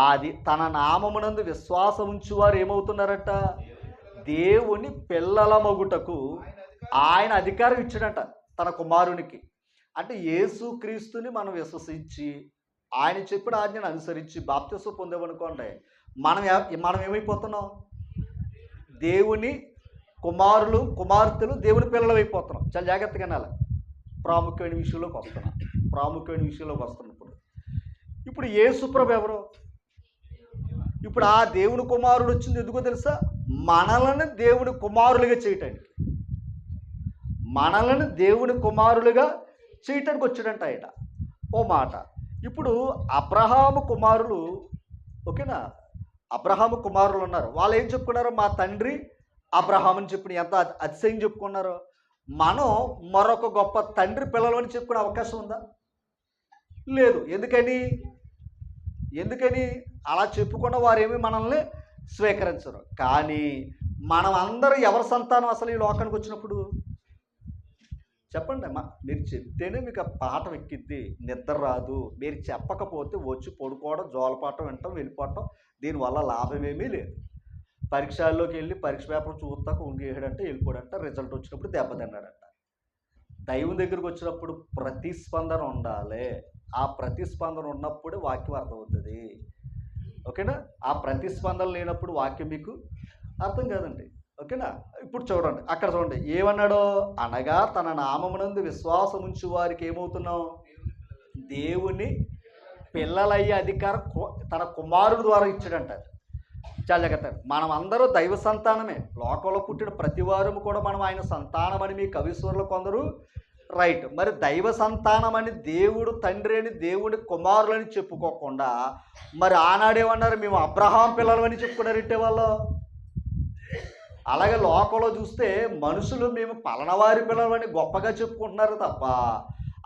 అది తన నామమునందు విశ్వాసం ఉంచువారు ఏమవుతున్నారట? దేవుని పిల్లల మగుటకు ఆయన అధికారం ఇచ్చాడట తన కుమారునికి. అంటే యేసుక్రీస్తుని మనం విశ్వసించి ఆయన చెప్పిన ఆజ్ఞను అనుసరించి బాప్తిసం పొందామనుకోండి, మనం ఏమైపోతున్నాం? దేవుని కుమార్తెలు దేవుని పిల్లలు అయిపోతున్నాం. చాలా జాగ్రత్తగా వినాలి. ప్రాముఖ్యమైన విషయంలోకి వస్తున్నాం. ఇప్పుడు యేసుప్రభు ఎవరు? ఇప్పుడు ఆ దేవుని కుమారుడు వచ్చింది ఎందుకో తెలుసా? మనల్ని దేవుని కుమారులుగా చేయటానికి వచ్చాడంట ఆయన. ఓ మాట. ఇప్పుడు అబ్రహాము కుమారులు, ఓకేనా? అబ్రహాము కుమారులు ఉన్నారు. వాళ్ళు ఏం చెప్పుకున్నారు? మా తండ్రి అబ్రహాం అని చెప్పిన ఎంత అతిశయం చెప్పుకున్నారు. మనం మరొక గొప్ప తండ్రి పిల్లలు అని చెప్పుకునే అవకాశం ఉందా? లేదు. ఎందుకని అలా చెప్పుకున్న వారేమీ మనల్ని స్వీకరించరు. కానీ మనం అందరం ఎవరి సంతానం అసలు ఈ లోకానికి వచ్చినప్పుడు? చెప్పండి అమ్మా. మీరు చెప్తేనే మీకు ఆ పాఠం ఎక్కిద్ది, నిద్ర రాదు. మీరు చెప్పకపోతే వచ్చి పడుకోవడం, జోలపాటం వినటం, వెళ్ళిపోవటం, దీనివల్ల లాభమేమీ లేదు. పరీక్షల్లోకి వెళ్ళి పరీక్ష పేపర్ చూస్తాక ఉండేయడంటే వెళ్ళిపోడంట, రిజల్ట్ వచ్చినప్పుడు దెబ్బతిన్నాడంట. దైవం దగ్గరికి వచ్చినప్పుడు ప్రతిస్పందన ఉండాలి. ఆ ప్రతిస్పందన ఉన్నప్పుడే వాక్యం అర్థమవుతుంది. ఓకేనా? ఆ ప్రతిస్పందన లేనప్పుడు వాక్యం మీకు అర్థం కాదండి. ఓకేనా? ఇప్పుడు చూడండి, అక్కడ చూడండి ఏమన్నాడో, అనగా తన నామమునందు విశ్వాసం ఉంచి వారికి ఏమవుతున్నాం? దేవుని పిల్లలయ్యే అధికారం తన కుమారుడు ద్వారా ఇచ్చాడంట. చాలా జాగ్రత్త. మనం అందరూ దైవ సంతానమే. లోకంలో పుట్టిన ప్రతి వారము కూడా మనం ఆయన సంతానం అని మీ కవీశ్వరులు కొందరు రైట్. మరి దైవ సంతానం అని దేవుడు తండ్రి అని దేవుడి కుమారులని చెప్పుకోకుండా మరి ఆనాడేమన్నారు? మేము అబ్రహాం పిల్లలు అని చెప్పుకున్నారు. ఇంటే వాళ్ళు అలాగే లోకంలో చూస్తే మనుషులు మేము పలనవారి పిల్లలని గొప్పగా చెప్పుకుంటున్నారు తప్ప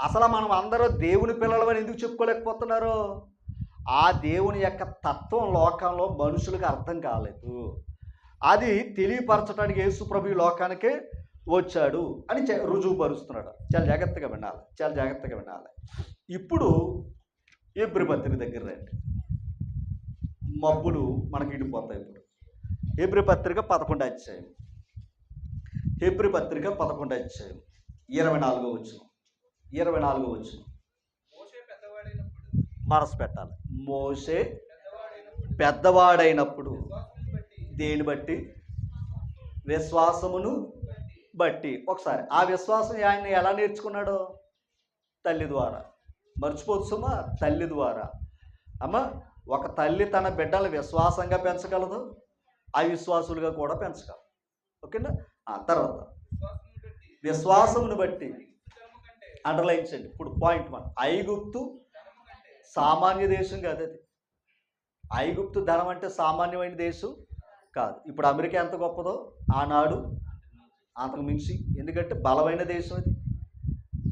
అసలు మనం అందరూ దేవుని పిల్లలని ఎందుకు చెప్పుకోలేకపోతున్నారు? ఆ దేవుని యొక్క తత్వం లోకంలో మనుషులకు అర్థం కాలేదు. అది తెలియపరచడానికి యేసు ప్రభు ఈ లోకానికే వచ్చాడు అని రుజువుపరుస్తున్నాడు. చాలా జాగ్రత్తగా వినాలి, చాలా జాగ్రత్తగా వినాలి. ఇప్పుడు హెబ్రీ పత్రిక దగ్గర రండి. మబ్బులు మనకి ఇడిపోతాయి. ఇప్పుడు హెబ్రీ పత్రిక 11వ అధ్యాయం, హెబ్రీ పత్రిక 11వ అధ్యాయం 24వ వచనం, 24వ వచనం మనసు పెట్టాలి. మోషే పెద్దవాడైనప్పుడు దేని బట్టి? విశ్వాసమును బట్టి. ఒకసారి ఆ విశ్వాసం ఆయన ఎలా నేర్చుకున్నాడో? తల్లి ద్వారా. మర్చిపోదు సుమా, తల్లి ద్వారా. అమ్మ, ఒక తల్లి తన బిడ్డలు విశ్వాసంగా పెంచగలదు, అవిశ్వాసులుగా కూడా పెంచగలదు. ఓకేనా? ఆ తర్వాత విశ్వాసమును బట్టి అండర్లైన్ చేయండి. ఇప్పుడు పాయింట్ 1, ఐగుప్తు సామాన్య దేశం కాదు. అది ఐగుప్తు ధనం అంటే సామాన్యమైన దేశం కాదు. ఇప్పుడు అమెరికా ఎంత గొప్పదో ఆనాడు అంతకు మించి, ఎందుకంటే బలమైన దేశం అది.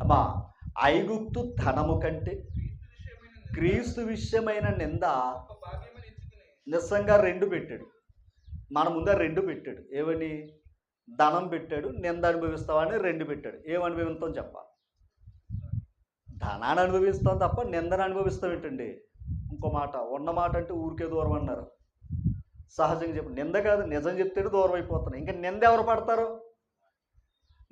అమ్మా, ఐగుప్తు ధనము కంటే క్రీస్తు విషయమైన నింద నిజంగా 2 పెట్టాడు. మన ముందర 2 పెట్టాడు. ఏమని? ధనం పెట్టాడు, నింద అనుభవిస్తావని 2 పెట్టాడు. ఏమనుభవిస్తాం చెప్పాలి? ధనాన్ని అనుభవిస్తాం తప్ప నిందను అనుభవిస్తాం ఏంటండి? ఇంకో మాట, ఉన్న మాట అంటే ఊరికే దూరం అన్నారు. సహజంగా చెప్పు, నింద కాదు, నిజం చెప్తాడు దూరం అయిపోతున్నాయి. ఇంకా నింద ఎవరు పడతారు?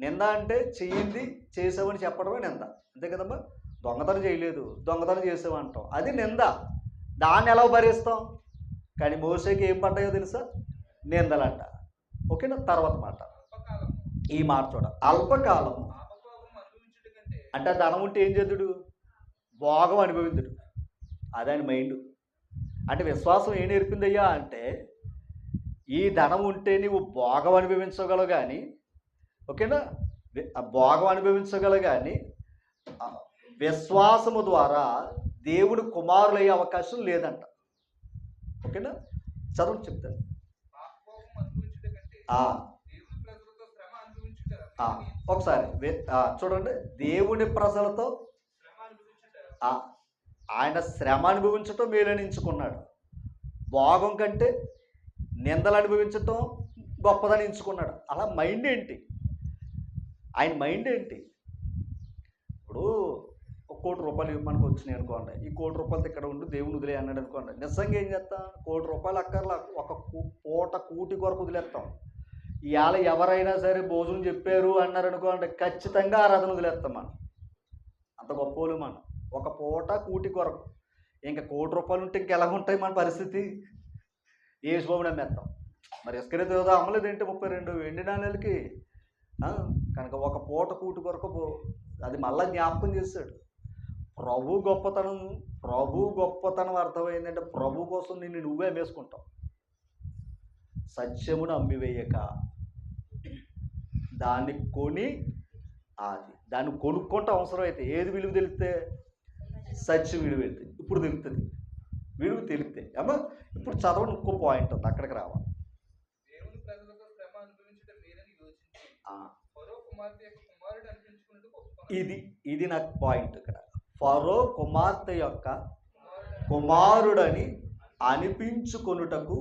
నింద అంటే చెయ్యింది చేసావని చెప్పడమే నింద, అంతే కదమ్మా. దొంగతనం చేయలేదు, దొంగతనం చేసావంటాం, అది నింద. దాన్ని ఎలా భరిస్తాం? కానీ మోసేకి ఏం పడ్డాయో తెలుసా? నిందలంట. ఓకేనా? తర్వాత మాట, ఈ మాట చూడ, అల్పకాలము అంటే ధనం ఉంటే ఏం చేద్దుడు? భోగం అనుభవించుడు. అదని మైండ్. అంటే విశ్వాసం ఏం నేర్పిందయ్యా అంటే, ఈ ధనం ఉంటే నీవు భోగం అనుభవించగలవు కానీ, ఓకేనా, భోగం అనుభవించగలవు కానీ విశ్వాసము ద్వారా దేవుడు కుమారులయ్యే అవకాశం లేదంట. ఓకేనా? చదువు చెప్తాను. ఒకసారి చూడండి. దేవుని ప్రజలతో ఆయన శ్రమ అనుభవించటం మేలని ఎంచుకున్నాడు. భోగం కంటే నిందలు అనుభవించటం గొప్పదని ఎంచుకున్నాడు. అలా మైండ్ ఏంటి? ఆయన మైండ్ ఏంటి? ఇప్పుడు 1 కోటి రూపాయలు మనకు వచ్చినాయి అనుకోండి, ఈ 1 కోటి రూపాయలతో ఇక్కడ ఉండి దేవుని వదిలే అన్నాడు అనుకోండి, నిజంగా ఏం చేస్తాం? 1 కోటి రూపాయలు అక్కర్లా, ఒక పూట కూటి కొరకు వదిలేస్తాం. ఇవాళ ఎవరైనా సరే భోజనం చెప్పారు అన్నారు అనుకోండి, ఖచ్చితంగా ఆరాధన వదిలేస్తాం మనం. అంత గొప్పలు మనం. ఒక పూట కూటి కొరకు. ఇంకా 1 కోటి రూపాయలు ఉంటే ఇంకెలా ఉంటాయి మన పరిస్థితి? యేసుబాబుని అమ్మేస్తాం. మరి ఇసుకనే దేవత అమ్మలేదేంటి 32 వెండి నాణేలకి? కనుక ఒక పూట కూటి కొరకు అది మళ్ళా జ్ఞాపకం చేశాడు. ప్రభు గొప్పతనం అర్థమైందంటే ప్రభు కోసం నిన్ను నువ్వే అమ్మేసుకుంటావు. సత్యమును అమ్మివేయక దాన్ని కొని, దాన్ని కొనుక్కుంటే అవసరమైతే ఏది విలువ తెలిస్తే? సత్యం విలువ వెళ్తే. ఇప్పుడు తెలుస్తుంది విలువ తెలిస్తే. అమ్మా, ఇప్పుడు చదవండి. ఇంకో పాయింట్ ఉంది, అక్కడికి రావాలి. ఇది నాకు పాయింట్ ఇక్కడ. ఫరో కుమార్తె యొక్క కుమారుడని అనిపించుకొనుటకు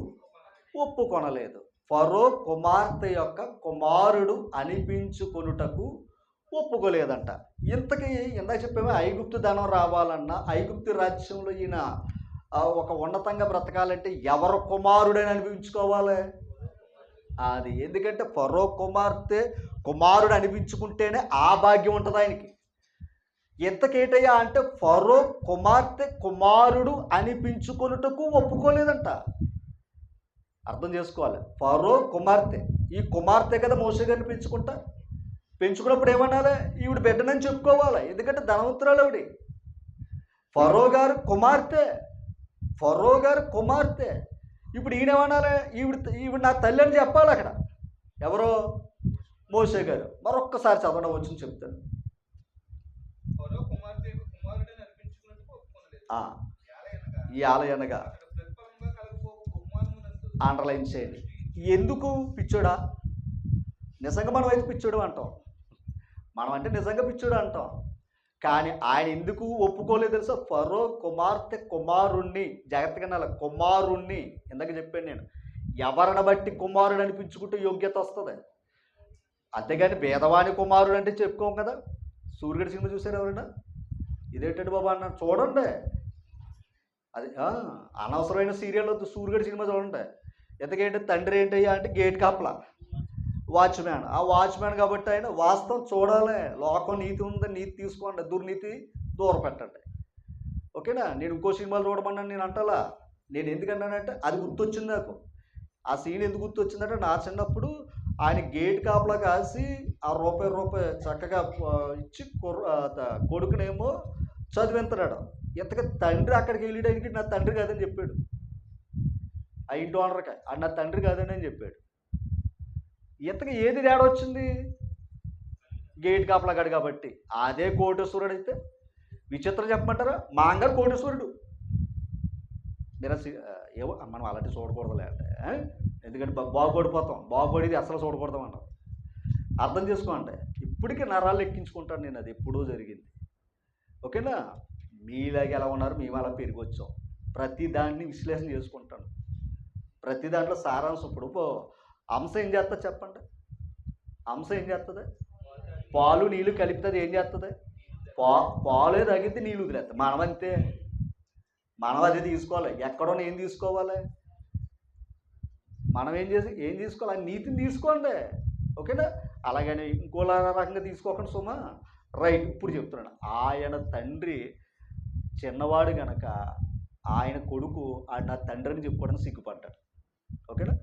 ఒప్పుకొనలేదు. ఫరో కుమార్తె యొక్క కుమారుడు అనిపించుకొనుటకు ఒప్పుకోలేదంట. ఇంతకీ ఇందాక చెప్పేమో ఐగుప్తు ధనం రావాలన్నా, ఐగుప్తు రాజ్యంలో ఈయన ఒక ఉన్నతంగా బ్రతకాలంటే ఎవరు కుమారుడని అనిపించుకోవాలి? అది. ఎందుకంటే ఫరో కుమారుడు అనిపించుకుంటేనే ఆ భాగ్యం ఉంటుంది ఆయనకి. ఎంతకేటయ్యా అంటే ఫరో కుమారుడు అనిపించుకొనుటకు ఒప్పుకోలేదంట. అర్థం చేసుకోవాలి. ఫరో కుమార్తె, ఈ కుమార్తె కదా మోసే గారిని పెంచుకున్నప్పుడు ఏమనాలి? ఈవిడ బిడ్డనని చెప్పుకోవాలి, ఎందుకంటే ధనవంతురాలు ఆవిడ. ఫరో గారు కుమార్తె. ఇప్పుడు ఈయనేమనాలి? ఈవిడ నా తల్లి అని చెప్పాలి అక్కడ. ఎవరో? మోసే గారు. మరొక్కసారి చదవడం వచ్చి చెప్తాను. ఈ ఆలయనగా అండర్లైన్ చేయండి. ఎందుకు పిచ్చోడా? నిజంగా మనం అయితే పిచ్చోడు అంటాం, మనం అంటే నిజంగా పిచ్చోడు అంటాం. కానీ ఆయన ఎందుకు ఒప్పుకోలేదు తెలుసా? ఫరో కుమార్తె కుమారుణ్ణి, జాగ్రత్తగా వినాలి, కుమారుణ్ణి, ఇందాక చెప్పాను నేను, ఎవరిని బట్టి కుమారుడు అనిపించుకుంటే యోగ్యత వస్తుంది. అంతేగాని భేదవాణి కుమారుడు అంటే చెప్పుకోం కదా. సూర్యుడి సినిమా చూసారు ఎవరైనా? ఇదేంటండి బాబా అన్న, చూడండి. అది అనవసరమైన సీరియల్ వద్దు, సూర్యుడి సినిమా చూడండి. ఎందుకంటే తండ్రి ఏంటయ్యా అంటే గేట్ కాపలా, వాచ్మ్యాన్. ఆ వాచ్మ్యాన్ కాబట్టి ఆయన వాస్తవం చూడాలి. లోకం నీతి ఉంది, నీతి తీసుకోండి, దుర్నీతి దూరం పెట్టండి. ఓకేనా? నేను ఇంకో సినిమాలు చూడమన్నాను నేను అంటలా. నేను ఎందుకన్నానంటే అది గుర్తొచ్చింది నాకు. ఆ సీన్ ఎందుకు గుర్తొచ్చిందంటే నా చిన్నప్పుడు ఆయన గేట్ కాపలా కాసి ఆ రూపాయి చక్కగా ఇచ్చి కొడుకునేమో చదివింతున్నాడు. ఇంతగా తండ్రి అక్కడికి వెళ్ళడానికి నా తండ్రి కాదని చెప్పాడు. ఆ ఇంటి ఓనర్కి అది నా తండ్రి కాదని అని చెప్పాడు. ఇంతగా ఏది తేడా వచ్చింది? గేట్ కాపలాగాడు కాబట్టి. అదే కోటేశ్వరుడు అయితే విచిత్రం చెప్పమంటారా? మా అంగారు కోటేశ్వరుడు. మీరు ఏవో మనం అలాంటి చూడకూడదులే అంటే, ఎందుకంటే బాగుపడిపోతాం, బాగుపడేది అసలు చూడకూడదాం అంటాం. అర్థం చేసుకోండి. ఇప్పటికీ నరాలు ఎక్కించుకుంటాను నేను, అది ఎప్పుడూ జరిగింది. ఓకేనా? మీలాగా ఎలా ఉన్నారు, మేము అలా పెరిగి వచ్చాం. ప్రతి దాన్ని విశ్లేషణ చేసుకుంటాను, ప్రతి దాంట్లో సారాంశం. ఇప్పుడు అంశ ఏం చేస్తుంది చెప్పండి? అంశ ఏం చేస్తుంది? పాలు నీళ్ళు కలుపుతుంది, ఏం చేస్తుంది? పాలే తగ్గితే నీళ్ళు వదిలేస్తుంది. మనం అంతే, మనం అది తీసుకోవాలి. ఎక్కడో ఏం తీసుకోవాలి? మనం ఏం తీసుకోవాలి? నీతిని తీసుకోండి. ఓకేనా? అలాగని ఇంకోలా రకంగా తీసుకోకండి సుమా. రైట్, ఇప్పుడు చెప్తున్నాను. ఆయన తండ్రి చిన్నవాడు గనక ఆయన కొడుకు నా తండ్రి అని చెప్పుకోవడానికి సిగ్గుపడ్డాడు. ఓకేనా?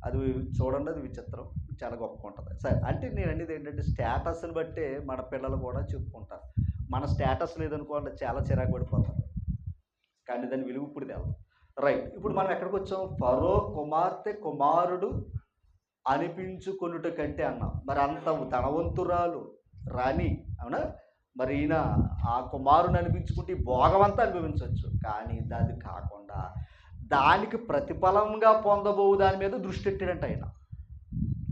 అది చూడండి, అది విచిత్రం, చాలా గొప్పగా ఉంటుంది. సరే, అంటే నేను అనేది ఏంటంటే స్టేటస్ని బట్టే మన పిల్లలు కూడా చెప్పుకుంటారు. మన స్టేటస్ లేదనుకోండి చాలా చిరాకు పడిపోతారు. కానీ దాని విలువ ఇప్పుడు తెలదు. రైట్, ఇప్పుడు మనం ఎక్కడికి వచ్చాం? ఫరో కుమార్తె కుమారుడు అనిపించుకొనుట కంటే అన్నాం. మరి అంత ధనవంతురాలు రాణి, అవునా? మరి ఈయన ఆ కుమారుని అనిపించుకుంటే భోగమంతా అనుభవించవచ్చు. కానీ అది కాకుండా దానికి ప్రతిఫలంగా పొందబో దాని మీద దృష్టి పెట్టాడంట ఆయన.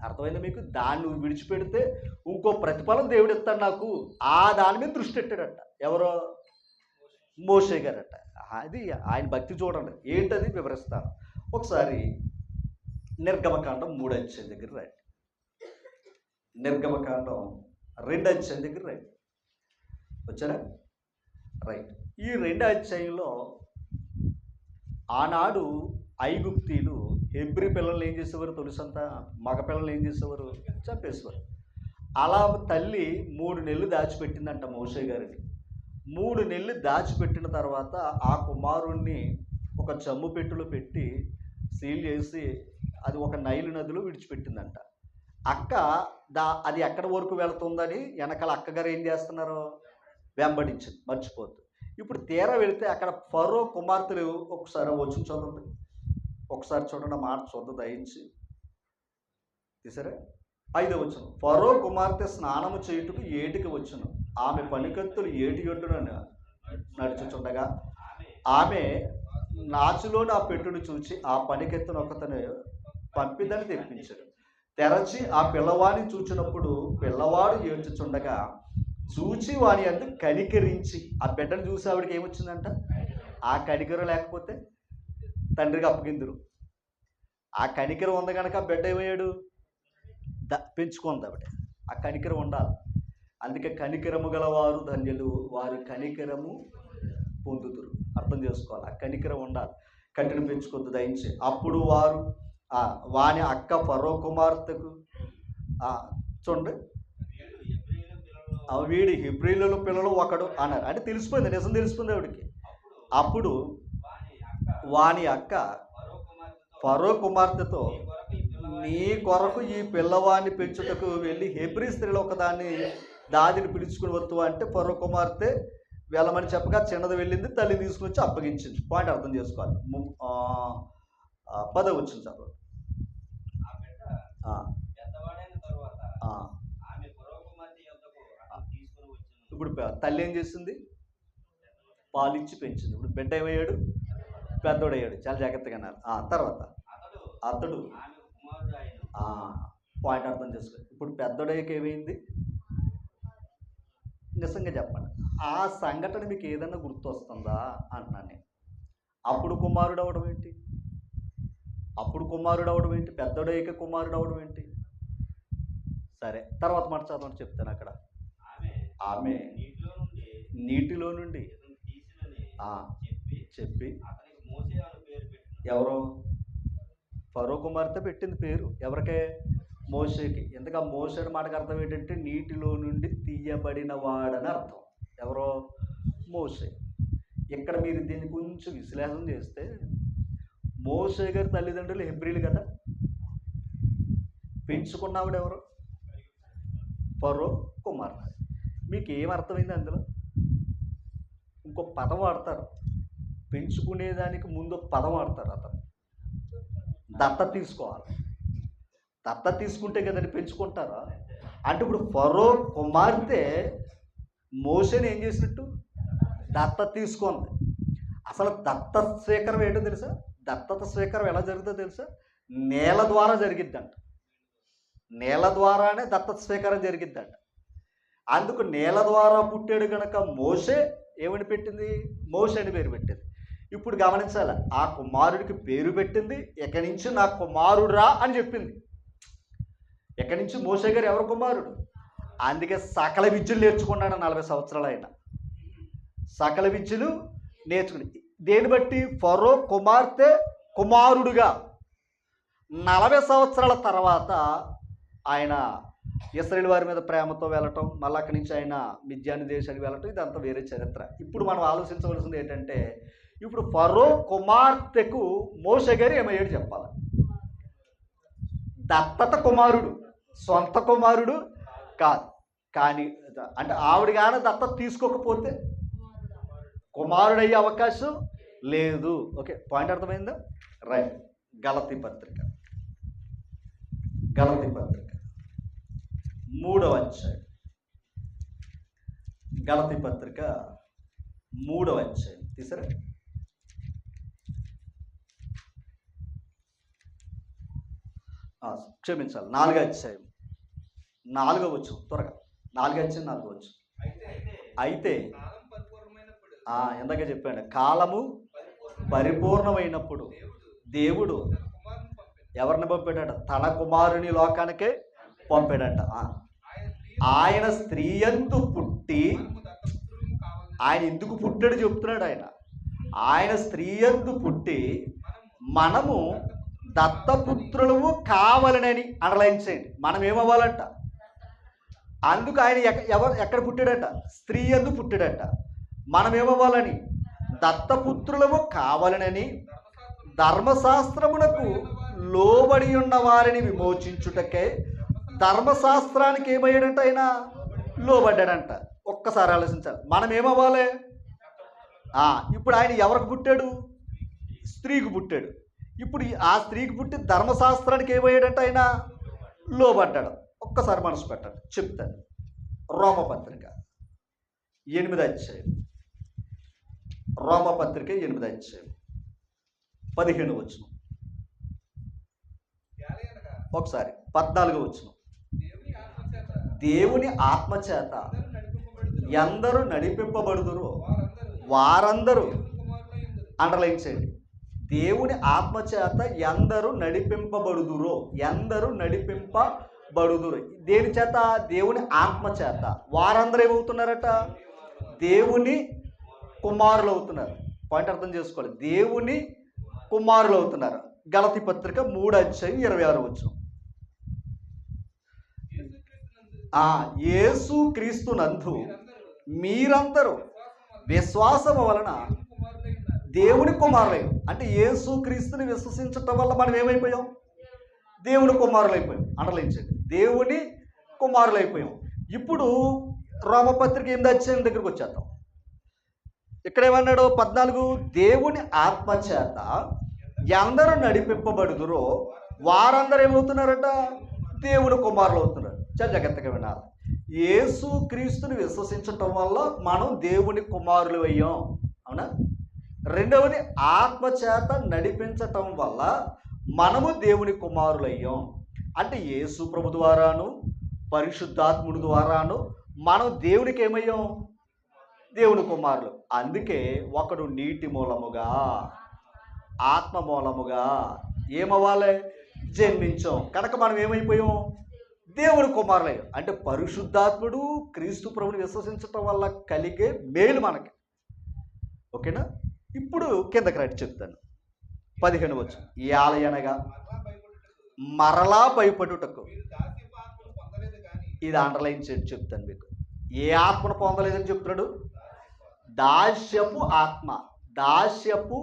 అర్థమైందా మీకు? దాన్ని విడిచిపెడితే ఇంకో ప్రతిఫలం దేవుడు ఇస్తాడు నాకు, ఆ దాని మీద దృష్టి పెట్టాడట. ఎవరో? మోషే గారట. అది ఆయన భక్తి చూడండి. ఏంటది వివరిస్తాను ఒకసారి. నిర్గమకాండం 3 అధ్యాయం దగ్గర రండి. నిర్గమకాండం 2 అధ్యాయం దగ్గర రండి. వచ్చారా? రైట్. ఈ 2 అధ్యాయంలో ఆనాడు ఐగుప్తీలు హెబ్రీ పిల్లల్ని ఏం చేసేవారు తెలుసంతా? మగ పిల్లల్ని ఏం చేసేవారు? చంపేసేవారు. అలా తల్లి 3 నెలలు దాచిపెట్టిందంట మోషే గారిని. 3 నెలలు దాచిపెట్టిన తర్వాత ఆ కుమారుణ్ణి ఒక జమ్ము పెట్టెలో పెట్టి సీల్ చేసి అది ఒక నైలు నదిలో విడిచిపెట్టిందంట. అక్క అది ఎక్కడి వరకు వెళుతుందని వెనకాల అక్కగారు ఏం చేస్తున్నారు? వెంబడించింది, మర్చిపోద్దు. ఇప్పుడు తీరా వెళితే అక్కడ ఫరో కుమార్తెలు, ఒకసారి వచ్చి చూడండి, ఒకసారి చూడండి, మాట చూద్ద దయించి తీసారా? 5వ వచనం. ఫరో కుమార్తె స్నానము చేయుటకు ఏటికి వచ్చును. ఆమె పనికత్తులు ఏటి ఒడ్డున నడుచుచుండగా ఆమె నాచులోని ఆ పెట్టును చూచి ఆ పనికెత్తును ఒకతను పంపిదని తెప్పించాడు. తెరచి ఆ పిల్లవాడిని చూచినప్పుడు పిల్లవాడు ఏడ్చుచుండగా చూచి వాని అందు కనికరించి, ఆ బిడ్డను చూసి ఆవిడకి ఏమొచ్చిందంట? ఆ కనికరం లేకపోతే తండ్రికి అప్పగిందురు. ఆ కనికరం ఉంది కనుక ఆ బిడ్డ ఏమయ్యాడు? పెంచుకుంది ఆవిడ. ఆ కనికరం ఉండాలి. అందుకే కనికరము గలవారు ధన్యులు, వారు కనికరము పొందుతురు. అర్థం చేసుకోవాలి, ఆ కనికరం ఉండాలి. కట్టిన పెంచుకొద్దు దయించి. అప్పుడు వారు వాని అక్క ఫరో కుమార్తెకు చూడండి, వీడి హెబ్రీల పిల్లలు ఒకడు అన్నారు. అంటే తెలిసిపోయింది, నిజం తెలిసిపోయింది ఆవిడికి. అప్పుడు వాని అక్క ఫరో కుమార్తెతో, నీ కొరకు ఈ పిల్లవాడిని పెంచుటకు వెళ్ళి హెబ్రీ స్త్రీలో ఒకదాన్ని దాదిని పిలుచుకుని వద్దు అంటే ఫరో కుమార్తె వెళ్ళమని చెప్పగా చిన్నది వెళ్ళింది, తల్లి తీసుకుని వచ్చి అప్పగించింది. పాయింట్ అర్థం చేసుకోవాలి. 10వ వచనం చదవండి. ఇప్పుడు తల్లి ఏం చేసింది? పాలిచ్చి పెంచింది. ఇప్పుడు బిడ్డ ఏమయ్యాడు? పెద్దోడయ్యాడు. చాలా జాగ్రత్తగా అన్నారు. తర్వాత అతడు పాయింట్ అర్థం చేసుకో. ఇప్పుడు పెద్దోడయ్యకి ఏమైంది? నిజంగా చెప్పండి, ఆ సంఘటన మీకు ఏదైనా గుర్తు వస్తుందా అంటున్నాను నేను. అప్పుడు కుమారుడు అవడం ఏంటి? పెద్దోడయ్యకి కుమారుడు అవడం ఏంటి? సరే, తర్వాత మాట చదవని చెప్తాను. అక్కడ ఆమె నీటిలో నుండి చెప్పి ఎవరు? ఫరో కుమార్తె పెట్టింది పేరు. ఎవరికే? మోషేకి. ఎందుకు మోషే అనే మాటకు అర్థం ఏంటంటే నీటిలో నుండి తీయబడిన వాడని అర్థం. ఎవరో? మోషే. ఇక్కడ మీరు దీన్ని కొంచెం విశ్లేషణ చేస్తే మోషే గారి తల్లిదండ్రులు హెబ్రీలు కదా. పెంచుకున్నవాడు ఎవరు? ఫరో కుమార్తె. మీకు ఏం అర్థమైంది అందులో? ఇంకో పదం వాడతారు, పెంచుకునేదానికి ముందు పదం వాడతారు. అతను దత్త తీసుకోవాలి. దత్త తీసుకుంటే కదండి పెంచుకుంటారా? అంటే ఇప్పుడు ఫరో కుమార్తె మోషేని ఏం చేసినట్టు? దత్త తీసుకుంది. అసలు దత్త స్వీకారం ఏంటో తెలుసా? దత్తత స్వీకారం ఎలా జరుగుతుందో తెలుసా? నేల ద్వారా జరిగిద్దంట. నేల ద్వారానే దత్తత స్వీకారం జరిగిద్దంట. అందుకు నేల ద్వారా పుట్టాడు కనుక మోషే ఏమని పెట్టింది? మోషే అని పేరు పెట్టింది. ఇప్పుడు గమనించాలి, ఆ కుమారుడికి పేరు పెట్టింది, ఎక్కడి నుంచి నా కుమారుడురా అని చెప్పింది. ఎక్కడి నుంచి? మోషే గారు ఎవరు కుమారుడు? అందుకే సకల విద్యలు నేర్చుకున్నాడు 40 సంవత్సరాలు ఆయన. సకల విద్యలు నేర్చుకుని దేని బట్టి? ఫరో కుమార్తె కుమారుడుగా 40 సంవత్సరాల తర్వాత ఆయన ఇశ్రాయేలు వారి మీద ప్రేమతో వెళ్ళటం, మళ్ళీ అక్కడి నుంచి ఆయన మిద్యాను దేశానికి వెళ్ళటం, ఇదంతా వేరే చరిత్ర. ఇప్పుడు మనం ఆలోచించవలసింది ఏంటంటే, ఇప్పుడు ఫరో కుమార్తెకు మోషే గారు ఏమయ్యాడు చెప్పాలి. దత్తత కుమారుడు, సొంత కుమారుడు కాదు. కానీ అంటే ఆవిడ కానీ దత్తత తీసుకోకపోతే కుమారుడు అయ్యే అవకాశం లేదు. ఓకే, పాయింట్ అర్థమైందా? రైట్. గలతీ పత్రిక 3వ అధ్యాయం. గలతీ పత్రిక 3వ అధ్యాయం తీసారా? క్షమించాలి, 4వ అధ్యాయం 4వ వచనం. త్వరగా 4వ అధ్యాయం 4వ వచనం. అయితే ఇందాక చెప్పాడు, కాలము పరిపూర్ణమైనప్పుడు దేవుడు ఎవరిని పంపాడట? తన కుమారుని లోకానికే పంపాడట. ఆయన స్త్రీ యందు పుట్టి, ఆయన ఎందుకు పుట్టాడు చెప్తున్నాడు. ఆయన స్త్రీ యందు పుట్టి మనము దత్తపుత్రులము కావాలనని అండర్లైన్ చేయండి. మనం ఏమవ్వాలంట? అందుకు ఆయన ఎక్కడ పుట్టాడట? స్త్రీ యందు పుట్టాడట. మనం ఏమవ్వాలని? దత్తపుత్రులము కావాలనని ధర్మశాస్త్రమునకు లోబడి ఉన్న వారిని విమోచించుటకే ధర్మశాస్త్రానికి ఏమయ్యాడంట? ఆయన లోబడ్డాడంట. ఒక్కసారి ఆలోచించాలి, మనం ఏమవ్వాలి? ఇప్పుడు ఆయన ఎవరికి పుట్టాడు? స్త్రీకి పుట్టాడు. ఇప్పుడు ఆ స్త్రీకి పుట్టి ధర్మశాస్త్రానికి ఏమయ్యాడంట? ఆయన లోబడ్డాడు. ఒక్కసారి మనసు పెట్టండి, చెప్తాను. రోమపత్రిక 8వ అధ్యాయం. రోమపత్రిక 8వ అధ్యాయం 15వ వచనం. ఒకసారి 14వ వచనం. దేవుని ఆత్మచేత ఎందరూ నడిపింపబడుదురో వారందరూ, అండర్లైన్ చేయండి, దేవుని ఆత్మచేత ఎందరూ నడిపింపబడుదురో, ఎందరూ నడిపింపబడుదురు. దేని చేత? దేవుని ఆత్మచేత. వారందరూ ఏమవుతున్నారట? దేవుని కుమారులు అవుతున్నారు. పాయింట్ అర్థం చేసుకోవాలి, దేవుని కుమారులు అవుతున్నారు. గలతీ పత్రిక 3వ అధ్యాయం 26వ వచనం. యేసు క్రీస్తునందు మీరందరూ విశ్వాసము వలన దేవుని కుమారులై. అంటే యేసు క్రీస్తుని విశ్వసించటం వల్ల మనం ఏమైపోయాం? దేవుని కుమారులైపోయాం. అండర్లైంచండి, దేవుని కుమారులైపోయాం. ఇప్పుడు రోమపత్రిక 8వ అధ్యాయం దగ్గరికి వచ్చేద్దాం. ఇక్కడ ఏమన్నాడు? 14, దేవుని ఆత్మచేత ఎందరూ నడిపింపబడుదురో వారందరూ ఏమవుతున్నారట? దేవుని కుమారులు అవుతున్నారు. చాలా జాగ్రత్తగా వినాలి. యేసు క్రీస్తుని విశ్వసించటం వల్ల మనం దేవుని కుమారులు అయ్యాం, అవునా? రెండవది, ఆత్మచేత నడిపించటం వల్ల మనము దేవుని కుమారులు అయ్యాం. అంటే యేసు ప్రభు ద్వారాను పరిశుద్ధాత్ముడి ద్వారాను మనం దేవునికి ఏమయ్యాం? దేవుని కుమారులు. అందుకే ఒకడు నీటి మూలముగా ఆత్మ మూలముగా ఏమవ్వాలి? జన్మించాం కనుక మనం ఏమైపోయాం? దేవుని కుమారులయ్యాం. అంటే పరిశుద్ధాత్ముడు క్రీస్తు ప్రభుని విశ్వసించటం వల్ల కలిగే మేలు మనకి. ఓకేనా? ఇప్పుడు కిందకి రండి చెప్తాను. 15 వచ్చు. ఈ ఆలయనగా మరలా భయపడుటకు, ఇది అండర్లైన్ చేసి చెప్తాను మీకు. ఏ ఆత్మను పొందలేదని చెప్తున్నాడు? దాస్యపు ఆత్మ. దాస్యపు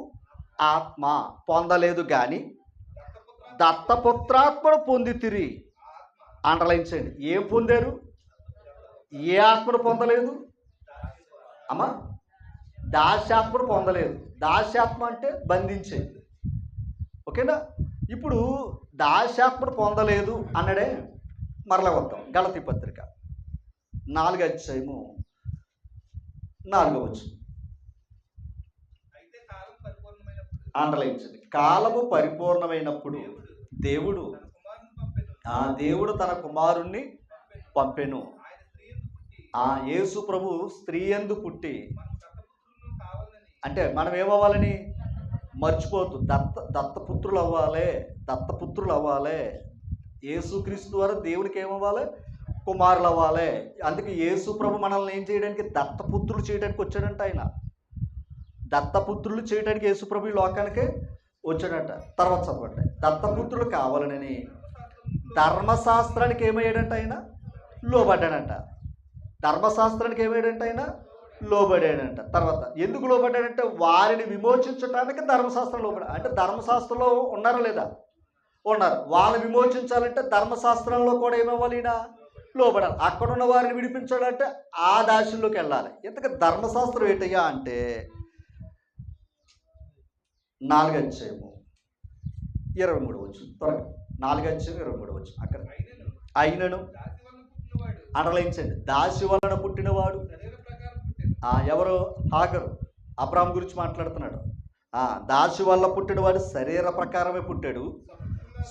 ఆత్మ పొందలేదు కానీ దత్తపుత్రాత్మను పొందితిరి. అండర్లైన్ చేయండి. ఏం పొందారు? ఏ ఆత్మను పొందలేదు అమ్మా? దాస్యాత్మను పొందలేదు. దాస్యాత్మ అంటే బంధించేది. ఓకేనా? ఇప్పుడు దాస్యాత్మను పొందలేదు అన్నడే మరలా వద్దాం. గలతీ పత్రిక 4వ అధ్యాయము 4వ వచనం. అండర్లైన్. కాలము పరిపూర్ణమైనప్పుడు దేవుడు తన కుమారుణ్ణి పంపెను. యేసు ప్రభు స్త్రీ యందు పుట్టి, అంటే మనం ఏమవ్వాలని మర్చిపోతూ దత్తపుత్రులు అవ్వాలి. యేసుక్రీస్తు ద్వారా దేవునికి ఏమవ్వాలి? కుమారులు అవ్వాలి. అందుకే యేసు ప్రభు మనల్ని ఏం చేయడానికి? దత్తపుత్రులు చేయడానికి వచ్చాడంట. ఆయన దత్తపుత్రులు చేయడానికి యేసు ప్రభు ఈ లోకానికి వచ్చాడంట. తర్వాత చదవండి. దత్తపుత్రులు కావాలని ధర్మశాస్త్రానికి ఏమయ్యాడంట? ఆయన లోబడ్డాడంట. ధర్మశాస్త్రానికి ఏమయ్యాడంట? ఆయన లోబడాడంట. తర్వాత ఎందుకు లోబడ్డాడంటే వారిని విమోచించడానికి ధర్మశాస్త్రం లోబడా. అంటే ధర్మశాస్త్రంలో ఉన్నారా లేదా? ఉన్నారు. వాళ్ళని విమోచించాలంటే ధర్మశాస్త్రంలో కూడా ఏమవ్వాలి? ఈయన లోబడాలి. అక్కడున్న వారిని విడిపించాలంటే ఆ దాసుల్లోకి వెళ్ళాలి. ఇంతకు ధర్మశాస్త్రం ఏంటయ్యా అంటే 4వ అధ్యాయము 23వ వచనం. త్వరగా 4వ అధ్యాయం 23వ వచనం. అక్కడ అయినను అండర్లైన్సండి. దాసి వలన పుట్టినవాడు ఎవరు? హాగరు. అబ్రాహాం గురించి మాట్లాడుతున్నాడు. దాసి వల్ల పుట్టినవాడు శరీర ప్రకారమే పుట్టాడు.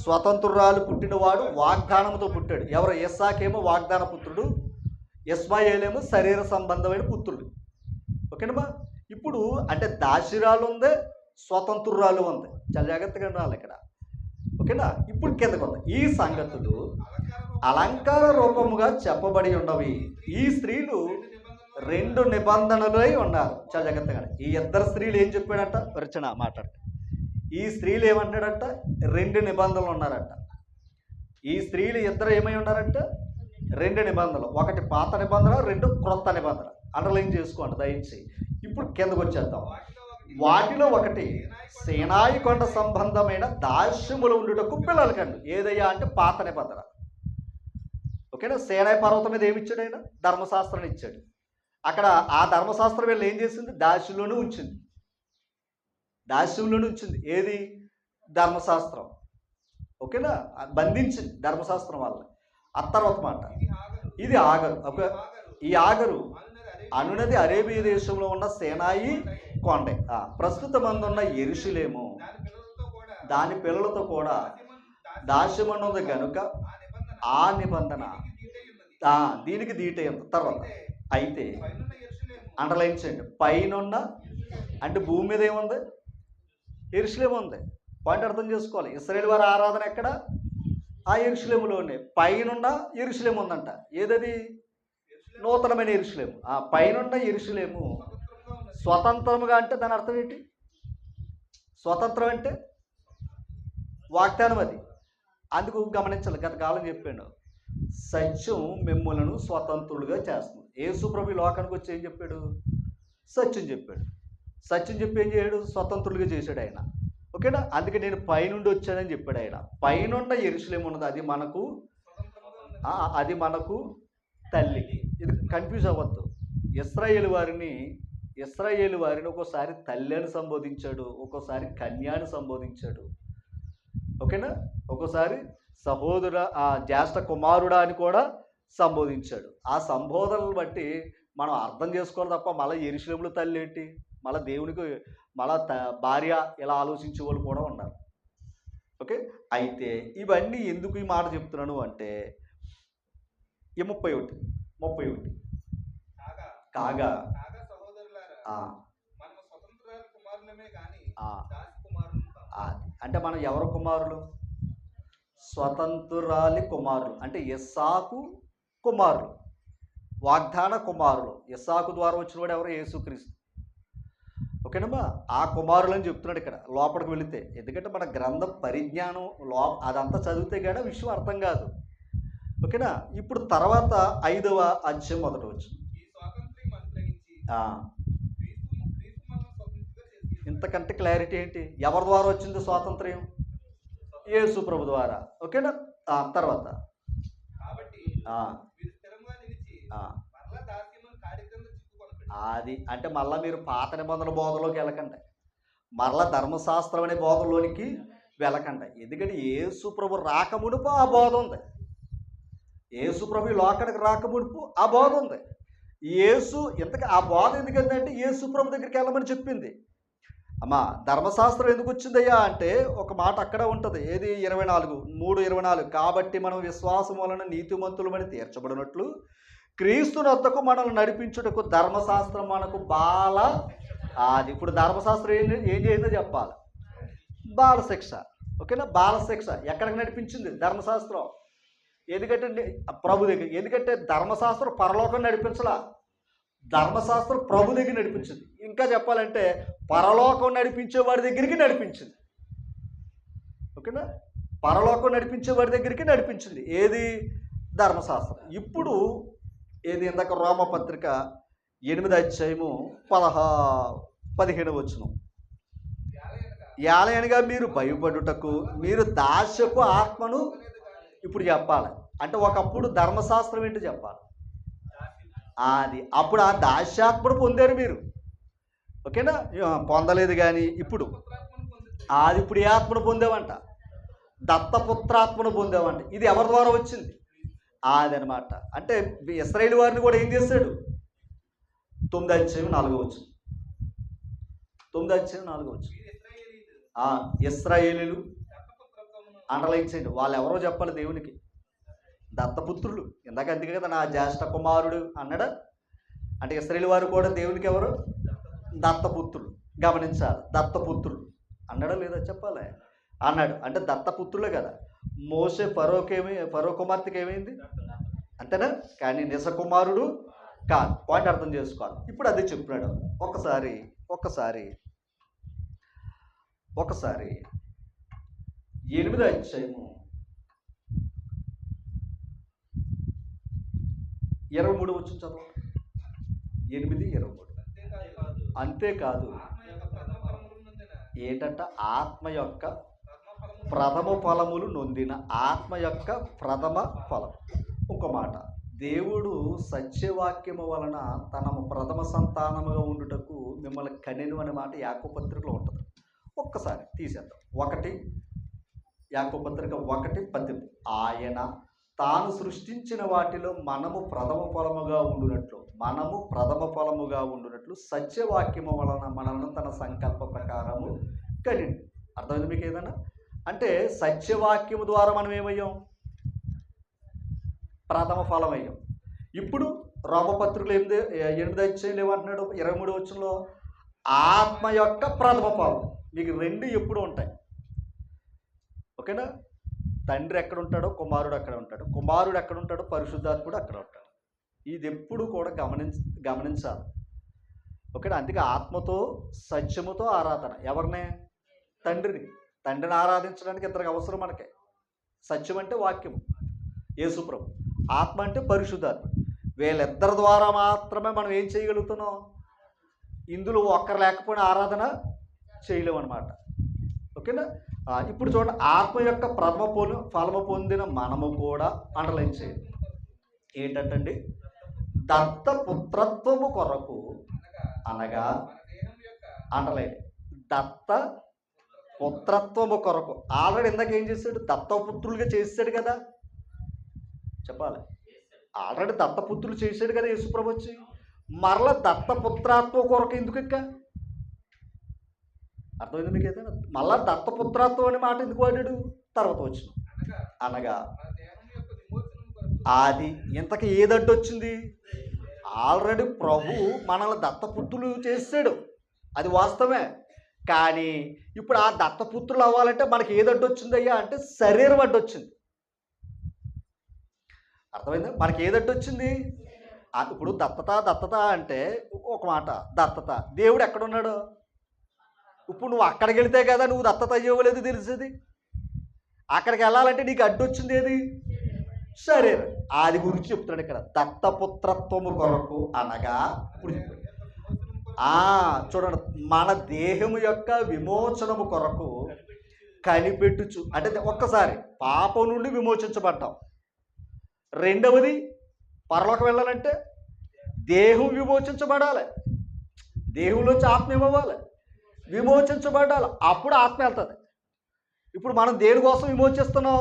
స్వతంత్రురాలు పుట్టినవాడు వాగ్దానంతో పుట్టాడు. ఎవరు? ఇస్సాకేమో వాగ్దాన పుత్రుడు, ఇస్మాయేలేమో శరీర సంబంధమైన పుత్రుడు. ఓకేనమ్మా? ఇప్పుడు అంటే దాసిరాలు ఉంది, స్వతంత్రురాలు ఉంది. చాలా జాగ్రత్తగా ఉండాలి ఇక్కడ. ఓకేనా? ఇప్పుడు కిందకు ఉంది. ఈ సంగతులు అలంకార రూపముగా చెప్పబడి ఉన్నవి. ఈ స్త్రీలు 2 నిబంధనలై ఉన్నారు. చాలా జాగ్రత్తగా. ఈ ఇద్దరు స్త్రీలు ఏం చెప్పాడట? రచన మాట్లాడట. ఈ స్త్రీలు ఏమంటాడట? 2 నిబంధనలు ఉన్నారట. ఈ స్త్రీలు ఇద్దరు ఏమై ఉన్నారంట? 2 నిబంధనలు. ఒకటి పాత నిబంధన, 2 క్రొత్త నిబంధన. అండర్లైన్ చేసుకోండి దయించి. ఇప్పుడు కిందకు వచ్చేద్దాం. వాటిలో ఒకటి సేనాయి కొండ సంబంధమైన దాస్యములు ఉండుటకు పిల్లలు కండు. ఏదయ్యా అంటే పాత నిబంధన. ఓకేనా? సేనాయి పర్వతం మీద ఏమి ఇచ్చాడు? ఆయన ధర్మశాస్త్రాన్ని ఇచ్చాడు. అక్కడ ఆ ధర్మశాస్త్రం వీళ్ళు ఏం చేసింది? దాస్యంలోనే ఉంచింది. ఏది? ధర్మశాస్త్రం. ఓకేనా? బంధించింది ధర్మశాస్త్రం వల్ల. ఆ తర్వాత మాట, ఇది ఆగరు. ఈ ఆగరు అనునది అరేబియా దేశంలో ఉన్న సేనాయి కొండే. ప్రస్తుతం అందున్న యెరూషలేము దాని పిల్లలతో కూడా దాస్యమన్నది గనుక ఆ నిబంధన దీనికి దీటైంది. తర్వాత అయితే అండర్లైన్ చేయండి. పైనున్న అంటే భూమి మీద ఏముంది? యెరూషలేము ఉంది. పాయింట్ అర్థం చేసుకోవాలి. ఇశ్రాయేలు వారి ఆరాధన ఎక్కడ? ఆ యెరూషలేములోనే. పైనున్న యెరూషలేము ఉందంట. ఏదది? నూతనమైన యెరూషలేము. ఆ పైనున్న యెరూషలేము స్వతంత్రముగా అంటే దాని అర్థం ఏంటి? స్వతంత్రం అంటే వాగ్దానం. అది అందుకు గమనించాలి. గత కాలం చెప్పాను, సత్యం మిమ్మల్ని స్వతంత్రులుగా చేస్తుంది. యేసు ప్రభు లోకానికి వచ్చి ఏం చెప్పాడు? సత్యం చెప్పాడు. సత్యం చెప్పి ఏం చేయడు? స్వతంత్రులుగా చేశాడు ఆయన. ఓకేనా? అందుకే నేను పైనుండి వచ్చానని చెప్పాడు ఆయన. పైనున్న యెరూషలేము ఉన్నది, అది మనకు తల్లి. ఇది కన్ఫ్యూజ్ అవ్వద్దు. ఇశ్రాయేలు వారిని ఒక్కోసారి తల్లి అని సంబోధించాడు, ఒక్కోసారి కన్యాని సంబోధించాడు. ఓకేనా? ఒక్కోసారి సహోదర జ్యేష్ఠ కుమారుడా అని కూడా సంబోధించాడు. ఆ సంబోధనలు బట్టి మనం అర్థం చేసుకోవాలి తప్ప మళ్ళీ యెరూషలేములో తల్లి ఏంటి, మళ్ళీ దేవునికి మళ్ళా భార్య ఇలా ఆలోచించే వాళ్ళు కూడా ఉన్నారు. ఓకే. అయితే ఇవన్నీ ఎందుకు ఈ మాట చెప్తున్నాను అంటే 31 కాగా ఆ, ఆ, అంటే మనం ఎవరు కుమారులు? స్వతంత్రురాలి కుమారులు, అంటే ఇస్సాకు కుమారులు, వాగ్దాన కుమారులు. ఇస్సాకు ద్వారా వచ్చిన వాడు ఎవరు? యేసుక్రీస్తు. ఓకేనమ్మా, ఆ కుమారులు అని చెప్తున్నాడు ఇక్కడ లోపలికి వెళితే. ఎందుకంటే మన గ్రంథ పరిజ్ఞానం అదంతా చదివితే కూడా విషయం అర్థం కాదు. ఓకేనా. ఇప్పుడు తర్వాత 5వ అధ్యాయం మొదటి వచ్చు. ఇంతకంటే క్లారిటీ ఏంటి? ఎవరి ద్వారా వచ్చింది స్వాతంత్ర్యం? యేసు ప్రభు ద్వారా. ఓకేనా. తర్వాత అది అంటే మళ్ళీ మీరు పాత నిబంధనల బోధలోకి వెళ్ళకండి, మరలా ధర్మశాస్త్రం అనే బోధలోనికి వెళ్ళకండి. ఎందుకంటే యేసు ప్రభు రాకమునుపు ఆ బోధ ఉంది. యేసు ప్రభు ఈ లోకానికి రాకమునుపు ఆ బోధ ఉంది. యేసు ఇంతకు ఆ బోధ ఎందుకంటే యేసు ప్రభు దగ్గరికి వెళ్ళమని చెప్పింది. అమ్మా, ధర్మశాస్త్రం ఎందుకు వచ్చిందయ్యా అంటే ఒక మాట అక్కడ ఉంటుంది. ఏది? 3:24. కాబట్టి మనం విశ్వాసం వలన నీతిమంతులమని తీర్చబడినట్లు క్రీస్తునొద్దకు మనల్ని నడిపించుటకు ధర్మశాస్త్రం మనకు అది ఇప్పుడు ధర్మశాస్త్రం ఏం చేసిందో చెప్పాలి. బాలశిక్ష. ఓకేనా. బాలశిక్ష ఎక్కడికి నడిపించింది? ధర్మశాస్త్రం. ఎందుకంటే ప్రభు దగ్గర. ఎందుకంటే ధర్మశాస్త్రం పరలోకం నడిపించలా, ధర్మశాస్త్రం ప్రభు దగ్గర నడిపించింది. ఇంకా చెప్పాలంటే పరలోకం నడిపించే వాడి దగ్గరికి నడిపించింది. ఓకేనా. పరలోకం నడిపించే వాడి దగ్గరికి నడిపించింది. ఏది? ధర్మశాస్త్రం. ఇప్పుడు ఏది? ఇందాక రోమపత్రిక 8వ అధ్యాయము 15వ వచనం. యాలయనగా మీరు భయపడుటకు మీరు దాస్యపు ఆత్మను ఇప్పుడు చెప్పాలి. అంటే ఒకప్పుడు ధర్మశాస్త్రం ఏంటో చెప్పాలి. అది అప్పుడు ఆ దాస్యాత్మను పొందారు మీరు. ఓకేనా. పొందలేదు కానీ ఇప్పుడు ఇప్పుడు ఏ ఆత్మను పొందామంట? దత్తపుత్రాత్మను పొందామంట. ఇది ఎవరి ద్వారా వచ్చింది? అదనమాట. అంటే ఇశ్రాయేలు వారిని కూడా ఏం చేశాడు? 9వ అధ్యాయం 4వ వచనం. 9వ అధ్యాయం 4వ వచనం. ఇశ్రాయేలీలు అండర్లైన్ చేయండి. వాళ్ళు ఎవరో చెప్పాలి దేవునికి. దత్తపుత్రులు. ఇందాక అందుకే కదా నా జ్యేష్ఠ కుమారుడు అన్నాడా. అంటే ఇశ్రాయేలు వారు కూడా దేవునికి ఎవరు? దత్తపుత్రులు. గమనించాలి. దత్తపుత్రులు అన్నాడా లేదా? చెప్పాలి. అన్నాడు. అంటే దత్తపుత్రులే కదా. మోసే ఫరో కుమార్తెకి ఏమైంది? అంతేనా. కానీ నిజ కుమారుడు కాదు. పాయింట్ అర్థం చేసుకోవాలి. ఇప్పుడు అదే చెప్తున్నాడు. ఒకసారి 8వ అధ్యాయము 23 వచనం చదవండి. 8:23. అంతేకాదు ఏంటంట? ఆత్మ యొక్క ప్రథమ ఫలములు నొందిన ఆత్మ యొక్క ప్రథమ ఫలం. ఇంకో మాట, దేవుడు సత్యవాక్యము వలన తన ప్రథమ సంతానముగా ఉండుటకు మిమ్మల్ని కనెను అనే మాట యాకోబు పత్రికలో ఉంటుంది. ఒక్కసారి తీసేద్దాం. 1 యాకోబు పత్రిక 1:18. ఆయన తాను సృష్టించిన వాటిలో మనము ప్రథమ ఫలముగా ఉండునట్లు సత్యవాక్యము వలన మనల్ని తన సంకల్ప ప్రకారము కనిండు. అర్థమైంది మీకు ఏదైనా? అంటే సత్యవాక్యము ద్వారా మనం ఏమయ్యాం? ప్రథమ ఫలం అయ్యాం. ఇప్పుడు రోమపత్రికలు 8వ అధ్యాయంలో ఏమంటున్నాడు? 23వ వచనంలో ఆత్మ యొక్క ప్రథమ ఫలం. మీకు 2 ఎప్పుడు ఉంటాయి. ఓకేనా. తండ్రి ఎక్కడ ఉంటాడో కుమారుడు అక్కడ ఉంటాడు, కుమారుడు ఎక్కడ ఉంటాడో పరిశుద్ధాత్ముడు అక్కడ ఉంటాడు. ఇది ఎప్పుడు కూడా గమనించాలి. ఓకేనా. అందుకే ఆత్మతో సత్యముతో ఆరాధన. ఎవరినే? తండ్రిని ఆరాధించడానికి ఇద్దరికి అవసరం మనకే. సత్యం అంటే వాక్యము యేసుప్రభు, ఆత్మ అంటే పరిశుద్ధాత్మ. వీళ్ళిద్దరి ద్వారా మాత్రమే మనం ఏం చేయగలుగుతున్నాం? ఇందులో ఒక్కరు లేకపోయినా ఆరాధన చేయలేమన్నమాట. ఓకేనా. ఇప్పుడు చూడండి, ఆత్మ యొక్క ప్రథమ ఫలము పొందిన మనము కూడా అండర్లైన్ చేయండి. ఏంటంటండి? దత్తపుత్రత్వము కొరకు అనగా అండర్లైన్, దత్త పుత్రత్వము కొరకు. ఆల్రెడీ ఇందాక ఏం చేశాడు? దత్తపుత్రులుగా చేసాడు కదా. చెప్పాలి. ఆల్రెడీ దత్తపుత్రులు చేశాడు కదా యేసుప్రభు వచ్చి. మరలా దత్తపుత్రాత్వ కొరకు ఎందుకు అర్థమైంది మీకు అయితే? మళ్ళా దత్తపుత్రత్వం అనే మాట ఎందుకు వాడాడు తర్వాత వచ్చిన అనగా అది ఇంతకు ఏదంటే వచ్చింది? ఆల్రెడీ ప్రభు మనల్ని దత్తపుత్రులు చేసాడు, అది వాస్తవమే. కానీ ఇప్పుడు ఆ దత్తపుత్రులు అవ్వాలంటే మనకి ఏదంటే వచ్చిందయ్యా అంటే శరీరం అడ్డొచ్చింది. అర్థమైందా? మనకి ఏదంటే వచ్చింది? ఇప్పుడు దత్తత అంటే ఒక మాట, దత్తత దేవుడు ఎక్కడున్నాడు? ఇప్పుడు నువ్వు అక్కడికి వెళితే కదా నువ్వు దత్తత అయ్యవలేదు తెలిసేది. అక్కడికి వెళ్ళాలంటే నీకు అడ్డొచ్చింది ఏది? శరీరం. అది గురించి చెప్తున్నాడు ఇక్కడ. దత్తపుత్రత్వము కొరకు అనగా ఇప్పుడు చూడండి, మన దేహము యొక్క విమోచనము కొరకు కనిపెట్టుచు అంటే ఒక్కసారి పాపం నుండి విమోచించబడ్డాం. రెండవది పరలోకం వెళ్ళాలంటే దేహం విమోచించబడాలి, దేహంలోంచి ఆత్మ ఏమవ్వాలి? విమోచించబడాలి, అప్పుడు ఆత్మ వెళ్తుంది. ఇప్పుడు మనం దేని కోసం విమోచిస్తున్నాం?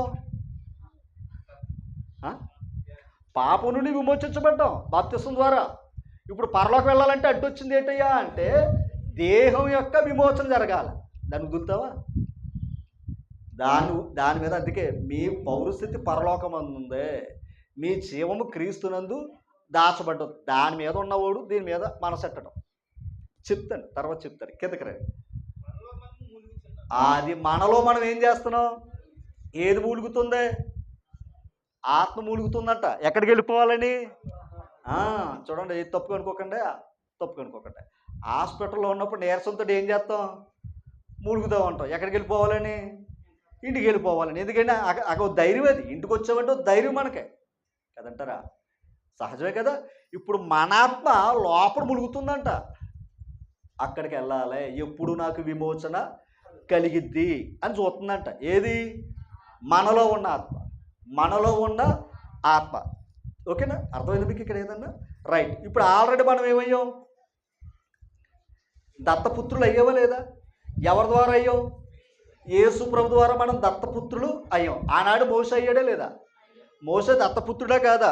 పాపం నుండి విమోచించబడ్డాం బాప్తిసం ద్వారా. ఇప్పుడు పరలోకం వెళ్ళాలంటే అడ్డొచ్చింది ఏంటయ్యా అంటే దేహం యొక్క విమోచన జరగాలి. దాన్ని వదులుతావా? దాని మీద అందుకే మీ పౌరస్థితి పరలోకమందుందే, మీ జీవము క్రీస్తునందు దాచబడ్డం. దాని మీద ఉన్నవాడు దీని మీద మనసెట్టడం. చెప్తాను తర్వాత చెప్తాను, కిందకి రండి. అది మనలో మనం ఏం చేస్తున్నాం? ఏది మూలుగుతుంది? ఆత్మ మూలుగుతుందంట. ఎక్కడికి వెళ్ళిపోవాలని? చూడండి, తప్పు కనుక్కోకండి, తప్పు కనుక్కోకండి. హాస్పిటల్లో ఉన్నప్పుడు నీరసంతో ఏం చేస్తాం? మూలుగుతాం అంటాం. ఎక్కడికి వెళ్ళిపోవాలని? ఇంటికి వెళ్ళిపోవాలని. ఎందుకంటే అక్కడ ధైర్యం, అది ఇంటికి వచ్చామంటే ధైర్యం మనకే కదంటారా? సహజమే కదా. ఇప్పుడు మన ఆత్మ లోపల ములుగుతుందంట, అక్కడికి వెళ్ళాలి, ఎప్పుడు నాకు విమోచన కలిగిద్ది అని చూస్తుందంట. ఏది? మనలో ఉన్న ఆత్మ, మనలో ఉన్న ఆత్మ. ఓకేనా? అర్థమైంది మీకు ఇక్కడ ఏదన్నా? రైట్. ఇప్పుడు ఆల్రెడీ మనం ఏమయ్యాం? దత్తపుత్రులు అయ్యావా లేదా? ఎవరి ద్వారా అయ్యాం? యేసు ప్రభు ద్వారా మనం దత్తపుత్రులు అయ్యాం. ఆనాడు మోషే అయ్యాడే లేదా? మోషే దత్తపుత్రుడా కాదా?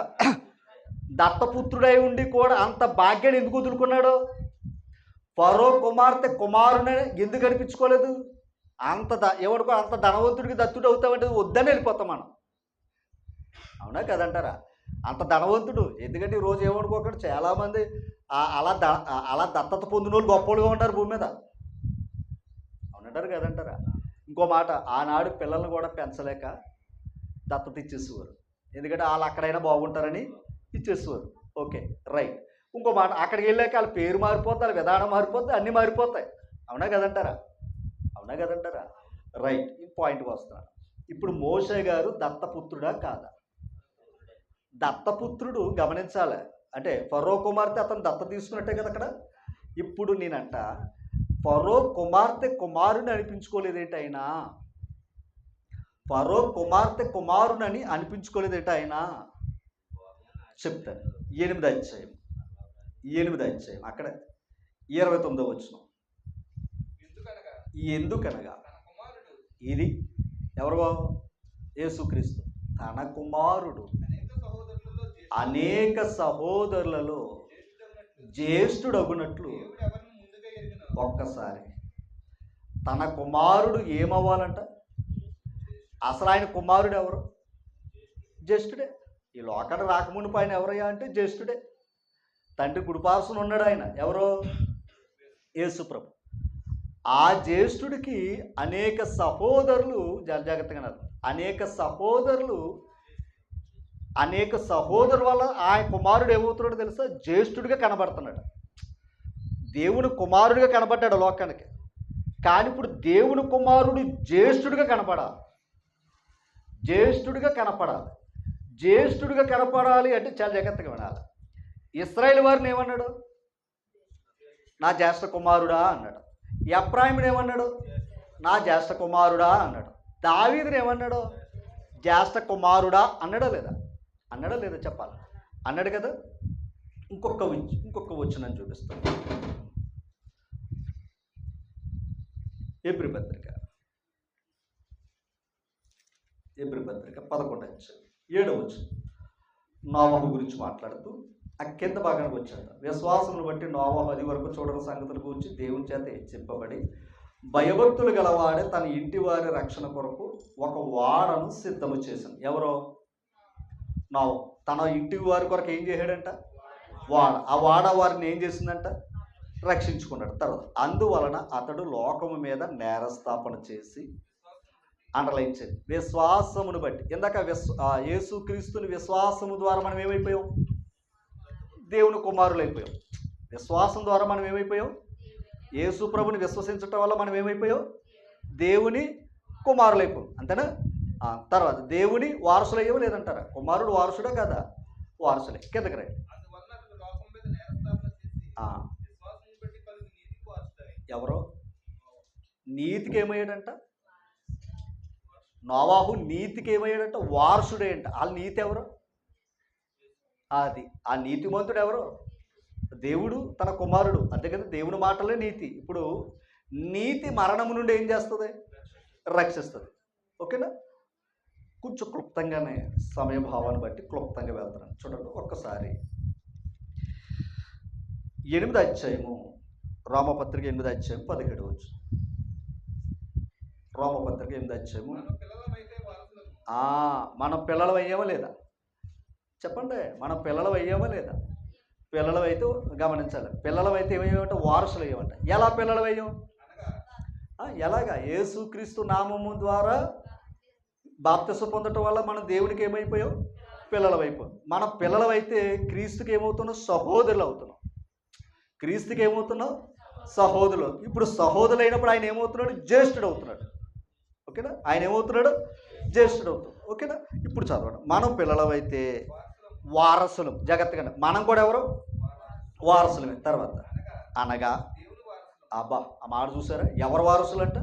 దత్తపుత్రుడై ఉండి కూడా అంత భాగ్యాన్ని ఎందుకు వదులుకున్నాడు? ఫరో కుమార్తె కుమారుని ఎందుకు అనిపించుకోలేదు? ఎవరికో అంత ధనవంతుడికి దత్తుడు అవుతామంటే వద్దని వెళ్ళిపోతాం మనం. అవునా కదంటారా? అంత ధనవంతుడు. ఎందుకంటే ఈరోజు ఏమనుకోకండి, చాలామంది అలా దత్తత పొందిన వాళ్ళు గొప్పలుగా ఉంటారు భూమి మీద. అవునంటారు కదంటారా? ఇంకో మాట, ఆనాడు పిల్లల్ని కూడా పెంచలేక దత్తత ఇచ్చేసేవారు. ఎందుకంటే వాళ్ళు అక్కడైనా బాగుంటారని ఇచ్చేసేవారు. Okay, right. ఇంకో మాట, అక్కడికి వెళ్ళాక వాళ్ళ పేరు మారిపోతుంది, వాళ్ళ విధానం మారిపోతుంది, అన్నీ మారిపోతాయి. అవునా కదంటారా? అవునా కదంటారా? రైట్. ఈ పాయింట్కి వస్తున్నాను. ఇప్పుడు మోషే గారు దత్తపుత్రుడా కాదా? దత్తపుత్రుడు గమనించాలి. అంటే ఫరో కుమార్తె అతను దత్త తీసుకున్నట్టే కదా అక్కడ. ఇప్పుడు నేనంట ఫరో కుమార్తె కుమారుని అనిపించుకోలేదేంటి ఆయన? ఫరో కుమార్తె కుమారునని అనిపించుకోలేదేంటి ఆయన? చెప్తాను. 8వ అధ్యాయం అక్కడ 29వ వచనం. ఎందుకనగా ఇది ఎవరో? యేసుక్రీస్తు తన కుమారుడు అనేక సహోదరులలో జ్యేష్ఠుడగునట్లు. ఒక్కసారి తన కుమారుడు ఏమవ్వాలంట? అసలు ఆయన కుమారుడు ఎవరు? జ్యేష్ఠుడే. ఈ లోకానికి రాకముందు ఆయన ఎవరయ్యా అంటే జ్యేష్ఠుడే. తండ్రి కుడిపార్శ్వన ఉన్నాడు ఆయన. ఎవరో? యేసుప్రభు. ఆ జ్యేష్ఠుడికి అనేక సహోదరులు, జాగ్రత్తగా అనేక సహోదరుల వల్ల ఆయన కుమారుడు ఏమవుతున్నాడో తెలుసా? జ్యేష్ఠుడిగా కనబడుతున్నాడు. దేవుని కుమారుడిగా కనబడ్డాడు లోకానికి. కానీ ఇప్పుడు దేవుని కుమారుడు జ్యేష్ఠుడిగా కనపడాలి. జ్యేష్ఠుడిగా కనపడాలి అంటే చాలా జాగ్రత్తగా వినాలి. ఇశ్రాయేలు వారిని ఏమన్నాడు? నా జ్యేష్ఠ కుమారుడా అన్నాడు. ఎఫ్రాయిముని ఏమన్నాడు? నా జ్యేష్ఠ కుమారుడా అన్నాడు. దావీదుని ఏమన్నాడు? జ్యేష్ఠ కుమారుడా అన్నాడా లేదా? చెప్పాలి. అన్నాడు కదా. ఇంకొక వచనం చూపిస్తాను. ఎబ్రీ పత్రిక 11వ అధ్యాయం 7వ వచనం. నోవహు గురించి మాట్లాడుతూ ఆ కింద భాగానికి వచ్చాడు. విశ్వాసమును బట్టి నోవహు అది వరకు చూడని సంగతుల గురించి దేవుని చేత హెచ్చరింపబడి భయభక్తులు గలవాడే తన ఇంటి వారి రక్షణ కొరకు ఒక వాడను సిద్ధము చేశాను. ఎవరో నా తన ఇంటి వారి కొరకు ఏం చేశాడంట? ఆ వాడ వారిని ఏం చేసిందంట? రక్షించుకున్నాడు. తర్వాత అందువలన అతడు లోకము మీద నేరస్థాపన చేసి, అండర్లైన్ చేయండి, విశ్వాసమును బట్టి. ఇందాక యేసుక్రీస్తుని విశ్వాసము ద్వారా మనం ఏమైపోయాం? దేవుని కుమారులు అయిపోయాం. విశ్వాసం ద్వారా మనం ఏమైపోయాం? యేసు ప్రభుని విశ్వసించటం వల్ల మనం ఏమైపోయాం? దేవుని కుమారులైపోయాం. అంతేనా? తర్వాత దేవుని వారసులు అయ్యో లేదంటారా? కుమారుడు వారసుడా కదా? వారసులే. కిందకి రండి. ఎవరో నీతికి ఏమయ్యాడంట? నోవాహు నీతికి ఏమయ్యాడంట? వారసుడే అంట. వాళ్ళ నీతి ఎవరు? అది ఆ నీతిమంతుడు ఎవరు? దేవుడు తన కుమారుడు. అంతే కదా, దేవుని మాటలే నీతి. ఇప్పుడు నీతి మరణము నుండి ఏం చేస్తుంది? రక్షిస్తుంది. ఓకేనా? కొంచెం క్లుప్తంగానే సమయభావాన్ని బట్టి క్లుప్తంగా వెళ్తున్నాను. చూడండి ఒక్కసారి 8వ అధ్యాయము, రోమపత్రిక 8వ అధ్యాయం 17వ వచనం. రోమపత్రిక 8వ అధ్యాయము. మనం పిల్లలు అయ్యామా లేదా? చెప్పండి, మనం పిల్లలు అయ్యామా లేదా? పిల్లలు అయితే గమనించాలి. పిల్లలు అయితే ఏమయ్యామంటే వారసులు అయ్యామంట. ఎలా పిల్లలు అయ్యాం? ఎలాగా? యేసుక్రీస్తు నామము ద్వారా బాప్తిసం పొందటం వల్ల మనం దేవునికి ఏమైపోయాం? పిల్లలు అయిపోయాం. మన పిల్లలు అయితే క్రీస్తుకి ఏమవుతున్నాం? సహోదరులు అవుతున్నాం. క్రీస్తుకి ఏమవుతున్నాం? సహోదరులు. ఇప్పుడు సహోదరులు అయినప్పుడు ఆయన ఏమవుతున్నాడు? జ్యేష్ఠుడు అవుతున్నాడు. ఓకేనా? ఆయన ఏమవుతున్నాడు? జ్యేష్ఠుడు అవుతాడు. ఓకేనా? ఇప్పుడు చదవండి. మనం పిల్లలు అయితే వారసులు. జాగ్రత్తగా, మనం కూడా ఎవరు? వారసులమే. తర్వాత అనగా, అబ్బా ఆ మాట చూసారా? ఎవరు వారసులు అంట?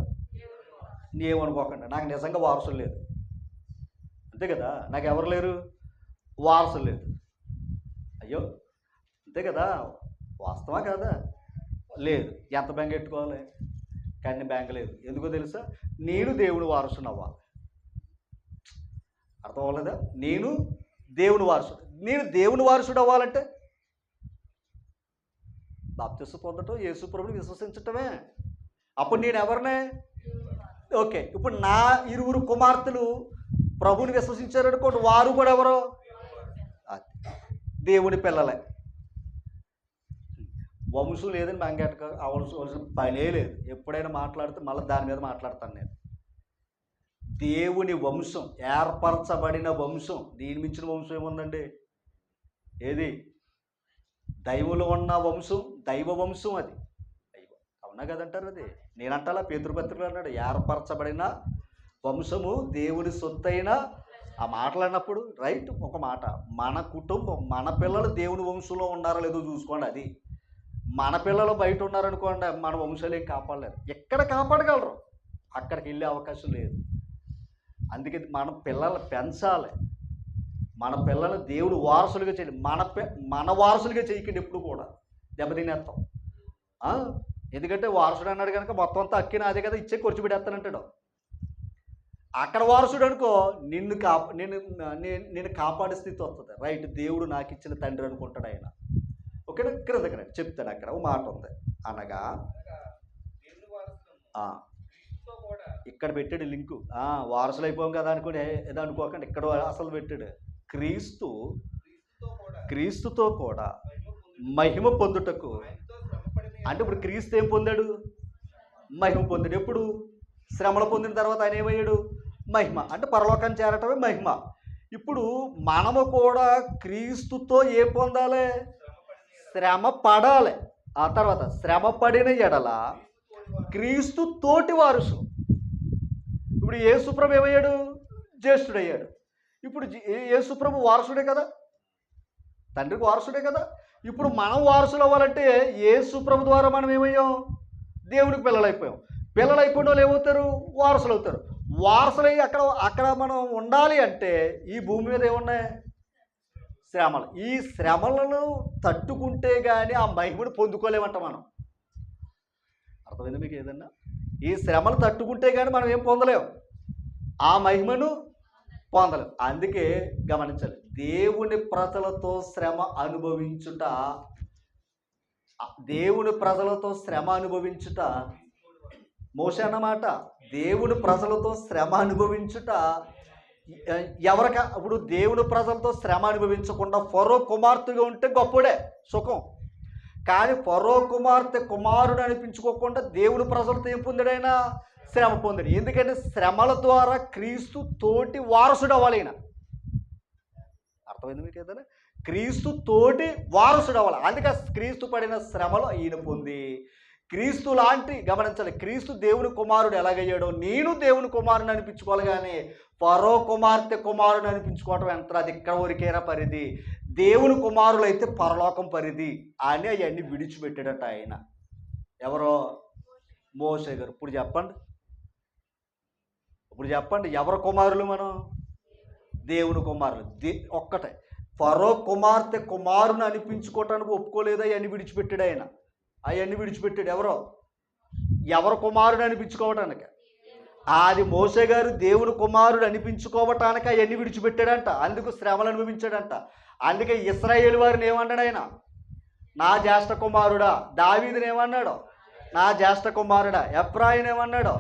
నీవేమనుకోకండి, నాకు నిజంగా వారసులు లేదు. అంతే కదా, నాకు ఎవరు లేరు? వారసులు లేదు. అయ్యో అంతే కదా, వాస్తవా కదా? లేదు. ఎంత బెంగ పెట్టుకోవాలి? కానీ బెంగ లేదు. ఎందుకో తెలుసా? నేను దేవుని వారసుని అవ్వాలి. అర్థం అవ్వలేదా? నేను దేవుని వారసుడు. నేను దేవుని వారసుడు అవ్వాలంటే బాప్తిసం పొందటం, యేసు ప్రభువుని విశ్వసించటమే. అప్పుడు నేను ఎవరినే? ఓకే, ఇప్పుడు నా 2 కుమార్తెలు ప్రభువుని విశ్వసించారనుకోండి, వారు కూడా ఎవరో? దేవుని పిల్లలే. వంశం లేదని బంగెట్టక అవలసిన పనే లేదు. ఎప్పుడైనా మాట్లాడితే మళ్ళీ దాని మీద మాట్లాడతాను నేను. దేవుని వంశం, ఏర్పరచబడిన వంశం. దీని మించిన వంశం ఏముందండి? ఏది? దైవంలో ఉన్న వంశం, దైవ వంశం. అది అవునా కదంటారు? అది నేనంటాలా? పేతృపత్రికలు అన్నాడు ఏర్పరచబడిన వంశము, దేవుని సొత్తైన. ఆ మాట్లాడినప్పుడు రైట్, ఒక మాట, మన కుటుంబం, మన పిల్లలు దేవుని వంశంలో ఉన్నారో లేదో చూసుకోండి. అది మన పిల్లలు బయట ఉన్నారనుకోండి, మన వంశాలు ఏం కాపాడలేరు. ఎక్కడ కాపాడగలరు? అక్కడికి వెళ్ళే అవకాశం లేదు. అందుకే మన పిల్లలు పెంచాలి. మన పిల్లలు దేవుడు వారసులుగా చేయాలి. మన వారసులుగా చేయకండి ఎప్పుడు కూడా, దెబ్బతినేస్తాం. ఎందుకంటే వారసుడు అన్నాడు కనుక మొత్తం అంతా అక్కిన అదే కదా, ఇచ్చే ఖర్చు పెడతానంటాడు. అక్కడ వారసుడు అనుకో, నేను కాపాడే స్థితి వస్తుంది. రైట్, దేవుడు నాకు ఇచ్చిన తండ్రి అనుకుంటాడు ఆయన. ఓకేనా? క్రిందకి చెప్తాడు. అక్కడ ఒక మాట ఉంది. అనగా ఇక్కడ పెట్టాడు లింకు. వారసులు అయిపోయాం కదా అనుకుని ఏదో అనుకోకండి. ఇక్కడ అసలు పెట్టాడు. క్రీస్తుతో కూడా మహిమ పొందుటకు. అంటే ఇప్పుడు క్రీస్తు ఏం పొందాడు? మహిమ పొందాడు. ఎప్పుడు? శ్రమలు పొందిన తర్వాత ఆయన ఏమయ్యాడు? మహిమ. అంటే పరలోకాన్ని చేరటమే మహిమ. ఇప్పుడు మనము కూడా క్రీస్తుతో ఏ పొందాలి? శ్రమ పడాలి. ఆ తర్వాత శ్రమ పడిన ఎడల క్రీస్తు తోటి వారసు. ఇప్పుడు యేసుప్రభు ఏమయ్యాడు? జ్యేష్ఠుడయ్యాడు. ఇప్పుడు యేసుప్రభు వారసుడే కదా, తండ్రికి వారసుడే కదా. ఇప్పుడు మనం వారసులు అవ్వాలంటే యేసుప్రభు ద్వారా మనం ఏమయ్యాం? దేవునికి పిల్లలైపోయాం. పిల్లలైపోయిన వాళ్ళు ఏమవుతారు? వారసులు అవుతారు. వారసులై అక్కడ మనం ఉండాలి అంటే ఈ భూమి మీద ఏమున్నాయి? శ్రమలు. ఈ శ్రమలను తట్టుకుంటే కానీ ఆ మహిమను పొందుకోలేమంట మనం. అర్థమైంది మీకు ఏదన్నా? ఈ శ్రమలు తట్టుకుంటే కానీ మనం ఏం పొందలేం, ఆ మహిమను పొందలేం. అందుకే గమనించాలి, దేవుని ప్రజలతో శ్రమ అనుభవించుట, దేవుని ప్రజలతో శ్రమ అనుభవించుట మోషే అన్నమాట దేవుని ప్రజలతో శ్రమ అనుభవించుట ఇప్పుడు దేవుని ప్రజలతో శ్రమ అనుభవించకుండా ఫరో కుమార్తెగా ఉంటే గొప్పడే సుఖం. కానీ ఫరో కుమారుడు అనిపించుకోకుండా దేవుని ప్రజలతో ఏం పొందాడైనా శ్రమ పొందాడు. ఎందుకంటే శ్రమల ద్వారా క్రీస్తు తోటి వారసుడు అవ్వాలి. ఆయన అర్థమైంది మీకు ఏదైనా? క్రీస్తు తోటి వారసుడు అవ్వాలి. అందుకే క్రీస్తు పడిన శ్రమలో ఈయన పొంది క్రీస్తు లాంటి, గమనించాలి, క్రీస్తు దేవుని కుమారుడు ఎలాగయ్యాడో నేను దేవుని కుమారుని అనిపించుకోవాలి. కానీ ఫరో కుమారుని అనిపించుకోవటం ఎంత, అది ఇక్కడ వరకేరా పరిధి. దేవుని కుమారులు అయితే పరలోకం పరిధి అని అవన్నీ విడిచిపెట్టాడట ఆయన. ఎవరో మోషే గారు. ఇప్పుడు చెప్పండి ఎవరు కుమారులు? మనం దేవుని కుమారులు. ఒక్కటే ఫరో కుమారుని అనిపించుకోవటానికి ఒప్పుకోలేదు. అవన్నీ విడిచిపెట్టాడు ఆయన. అవన్నీ విడిచిపెట్టాడు. ఎవరు కుమారుడు అనిపించుకోవటానికి? అది మోషే గారు దేవుని కుమారుడు అనిపించుకోవటానికి అవన్నీ విడిచిపెట్టాడంట. అందుకు శ్రమలు అనుభవించాడంట. అందుకే ఇశ్రాయేలు వారిని ఏమన్నాడు ఆయన? నా జ్యేష్ఠ కుమారుడా. దావీదుని ఏమన్నాడు? నా జ్యేష్ఠ కుమారుడా. ఎఫ్రాయిని ఏమన్నాడు?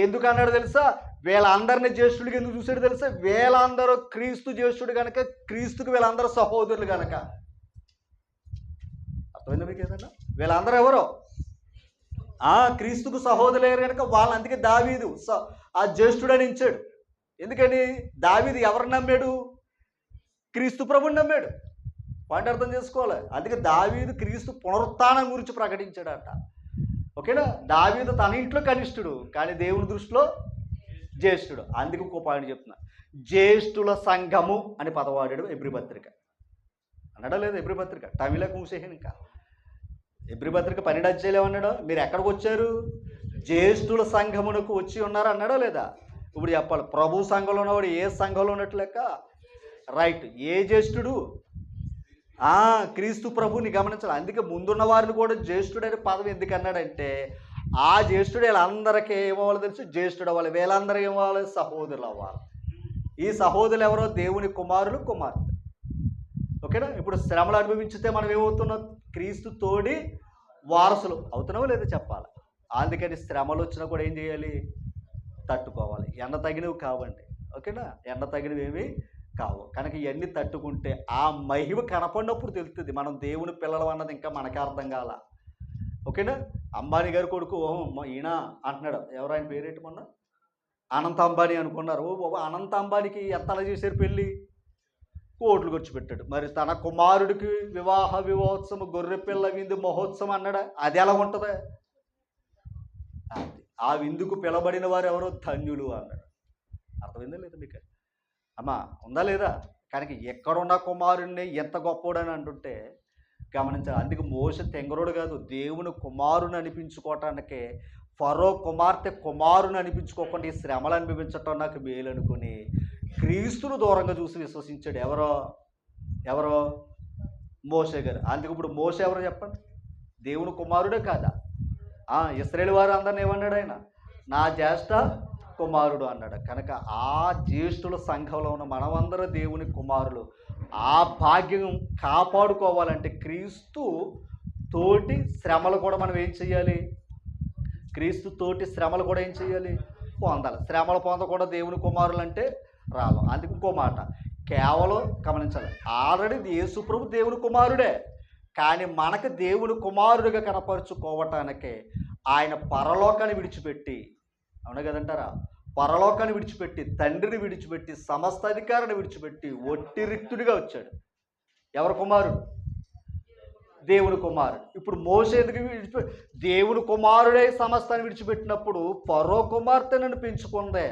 ఎందుకు అన్నాడు తెలుసా? వీళ్ళందరినీ జ్యేష్ఠుడికి ఎందుకు చూసాడు తెలుసా? వీళ్ళందరూ క్రీస్తు జ్యేష్ఠుడు కనుక, క్రీస్తుకు వీళ్ళందరూ సహోదరులు కనుక. అర్థమైందా మీకు ఏదన్నా? వీళ్ళందరూ ఎవరో క్రీస్తుకు సహోదరులు కనుక వాళ్ళు. అందుకే దావీదు ఆ జ్యేష్ఠుడు అని ఇచ్చాడు. ఎందుకని? దావీదు ఎవరిని నమ్మాడు? క్రీస్తు ప్రభుని నమ్మాడు. పాయింట్ అర్థం చేసుకోవాలి. అందుకే దావీదు క్రీస్తు పునరుత్థానం గురించి ప్రకటించాడట. ఓకేనా? దావీదు తన ఇంట్లో కనిష్ఠుడు, కానీ దేవుని దృష్టిలో జ్యేష్ఠుడు. అందుకే ఇంకో పాయింట్ చెప్తున్నా, జ్యేష్ఠుల సంఘము అని పదవాడాడు ఎబ్రీ పత్రిక. అన్నాడా లేదా? ఎబ్రీ పత్రిక తమిళకు మూసేసాను. ఇంకా ఎబ్రీ పత్రిక 12 అధ్యాయాలు ఏమన్నాడు? మీరు ఎక్కడికి వచ్చారు? జ్యేష్ఠుల సంఘమునకు వచ్చి ఉన్నారు అన్నాడా లేదా? ఇప్పుడు చెప్పాలి, ప్రభు సంఘంలో ఉన్నవాడు ఏ సంఘంలో ఉన్నట్టు లెక్క? రైట్. ఏ జ్యేష్ఠుడు? క్రీస్తు ప్రభుని గమనించాలి. అందుకే ముందున్న వారిని కూడా జ్యేష్ఠుడు అనే పదం ఎందుకు అన్నాడంటే, ఆ జ్యేష్ఠుడు వీళ్ళందరికీ ఏమవ్వాలి తెలుసు? జ్యేష్ఠుడు అవ్వాలి. వీళ్ళందరికీ ఏమవ్వాలి? సహోదరులు అవ్వాలి. ఈ సహోదరులు ఎవరో? దేవుని కుమార్తె. ఓకేనా? ఇప్పుడు శ్రమలు అనుభవించితే మనం ఏమవుతున్నాం? క్రీస్తు తోడి వారసులు అవుతున్నామో లేదో చెప్పాలి. అందుకని శ్రమలు వచ్చినా కూడా ఏం చేయాలి? తట్టుకోవాలి. ఎండ తగినవి కావండి. ఓకేనా? ఎండ తగినవి ఏమి కావు. కనుక ఇవన్నీ తట్టుకుంటే ఆ మహిమ కనపడినప్పుడు తెలుస్తుంది మనం దేవుని పిల్లలు అన్నది. ఇంకా మనకే అర్థం కాల. ఓకేనా? అంబానీ గారి కొడుకు ఈయన అంటున్నాడు. ఎవరు ఆయన పేరేంటి? మొన్న అనంత అంబానీ అనుకున్నారు. ఓ బాబా, అనంత అంబానీకి ఎంత అలా చేశారు? పెళ్ళి కోట్లు ఖర్చు పెట్టాడు. మరి తన కుమారుడికి వివాహోత్సవం, గొర్రె పిల్ల విందు మహోత్సవం అన్నాడా? అది ఎలా ఉంటుంది? ఆ విందుకు పిలబడిన వారు ఎవరో ధన్యులు అన్నాడు. అర్థమైందా లేదా మీకు? అమ్మా ఉందా లేదా? కనుక ఎక్కడున్న కుమారుణ్ణి ఎంత గొప్పోడని అంటుంటే గమనించాలి. అందుకే మోషే తెంగరోడు కాదు, దేవుని కుమారుని అనిపించుకోవటానికే ఫరో కుమారుని అనిపించుకోకుండా ఈ శ్రమలు అనిపించటం నాకు మేలు అనుకుని క్రీస్తును దూరంగా చూసి విశ్వసించాడు. ఎవరో మోషే గారు. అందుకు ఇప్పుడు మోషే ఎవరో చెప్పండి? దేవుని కుమారుడే కాదా? ఇశ్రాయేలు వారు అందరిని ఏమన్నాడు ఆయన? నా జ్యేష్ఠ కుమారుడు అన్నాడు. కనుక ఆ జ్యేష్ఠుల సంఘంలో ఉన్న మనమందరూ దేవుని కుమారులు. ఆ భాగ్యం కాపాడుకోవాలంటే క్రీస్తు తోటి శ్రమలు కూడా మనం ఏం చెయ్యాలి? క్రీస్తు తోటి శ్రమలు కూడా ఏం చెయ్యాలి? పొందాలి. శ్రమలు పొందకుండా దేవుని కుమారులు అంటే రావు. అందుకు ఇంకో మాట కేవలం గమనించాలి. ఆల్రెడీ యేసు ప్రభు దేవుని కుమారుడే, కానీ మనకు దేవుని కుమారుడిగా కనపరుచుకోవటానికే ఆయన పరలోకాన్ని విడిచిపెట్టి, అవునా కదంటారా? పరలోకాన్ని విడిచిపెట్టి, తండ్రిని విడిచిపెట్టి, సమస్త అధికారాన్ని విడిచిపెట్టి ఒట్టి రిక్తుడిగా వచ్చాడు. ఎవరి కుమారుడు? దేవుని కుమారుడు. ఇప్పుడు మోషే ఎందుకు దేవుని కుమారుడే సమస్తాన్ని విడిచిపెట్టినప్పుడు ఫరో కుమార్తె నన్ను పెంచుకుందే,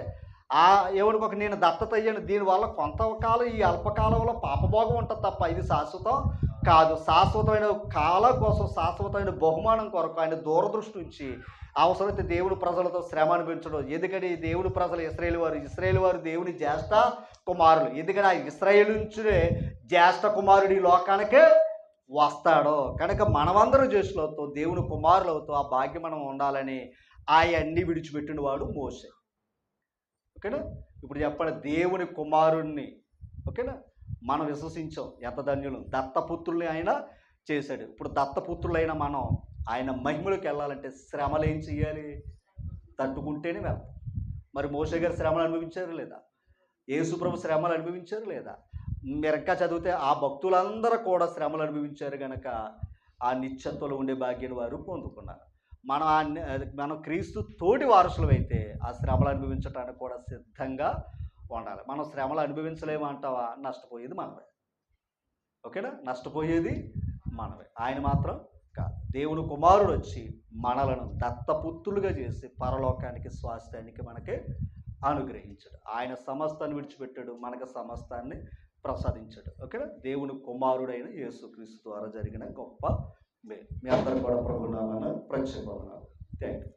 ఏమనుకోక నేను దత్తత అయ్యాను, దీనివల్ల కొంతకాలం ఈ అల్పకాలంలో పాపభోగం ఉంటుంది తప్ప ఇది శాశ్వతం కాదు. శాశ్వతమైన కాలం కోసం, శాశ్వతమైన బహుమానం కొరకు ఆయన దూరదృష్టి నుంచి అవసరమైతే దేవుని ప్రజలతో శ్రమ అనిపించడం. ఎందుకని దేవుని ప్రజలు ఇశ్రాయేలు వారు దేవుని జ్యేష్ఠ కుమారులు. ఎందుకని ఆ ఇశ్రాయేలు నుంచే జ్యేష్ఠ కుమారుడు ఈ లోకానికే వస్తాడో. కనుక మనమందరం జ్యేష్ఠులవుతూ దేవుని కుమారులవుతూ ఆ భాగ్యం మనం ఉండాలని ఆయన్ని విడిచిపెట్టిన వాడు మోషే. ఓకేనా? ఇప్పుడు చెప్పండి, దేవుని కుమారుణ్ణి ఓకేనా మనం విశ్వసించాం, ఎంత ధన్యులు. దత్తపుత్రుల్ని ఆయన చేశాడు. ఇప్పుడు దత్తపుత్రులైన మనం ఆయన మహిమలోకి వెళ్ళాలంటే శ్రమలు ఏం చెయ్యాలి? తట్టుకుంటేనే వెళ్తాం. మరి మోషే గారు శ్రమలు అనుభవించారు లేదా? యేసుప్రభు శ్రమలు అనుభవించారు లేదా? మీరు ఇంకా చదివితే ఆ భక్తులందరూ కూడా శ్రమలు అనుభవించారు కనుక ఆ నిత్యత్వంలో ఉండే భాగ్యాన్ని వారు పొందుకున్నారు. మనం క్రీస్తు తోటి వారసులమైతే ఆ శ్రమలు అనుభవించడానికి కూడా సిద్ధంగా ఉండాలి. మనం శ్రమలు అనుభవించలేమంటావా? నష్టపోయేది మనమే. ఓకేనా? నష్టపోయేది మనమే, ఆయన మాత్రం కాదు. దేవుని కుమారుడు వచ్చి మనలను దత్తపుత్రులుగా చేసి పరలోకానికి స్వాస్థ్యానికి మనకి అనుగ్రహించాడు. ఆయన సమస్తాన్ని విడిచిపెట్టాడు, మనకు సమస్తాన్ని ప్రసాదించాడు. ఓకేనా? దేవుని కుమారుడైన యేసుక్రీస్తు ద్వారా జరిగిన గొప్ప మేలు. మీ అందరూ కూడా ప్రభునామాన ప్రత్యేకమైన థ్యాంక్ యూ.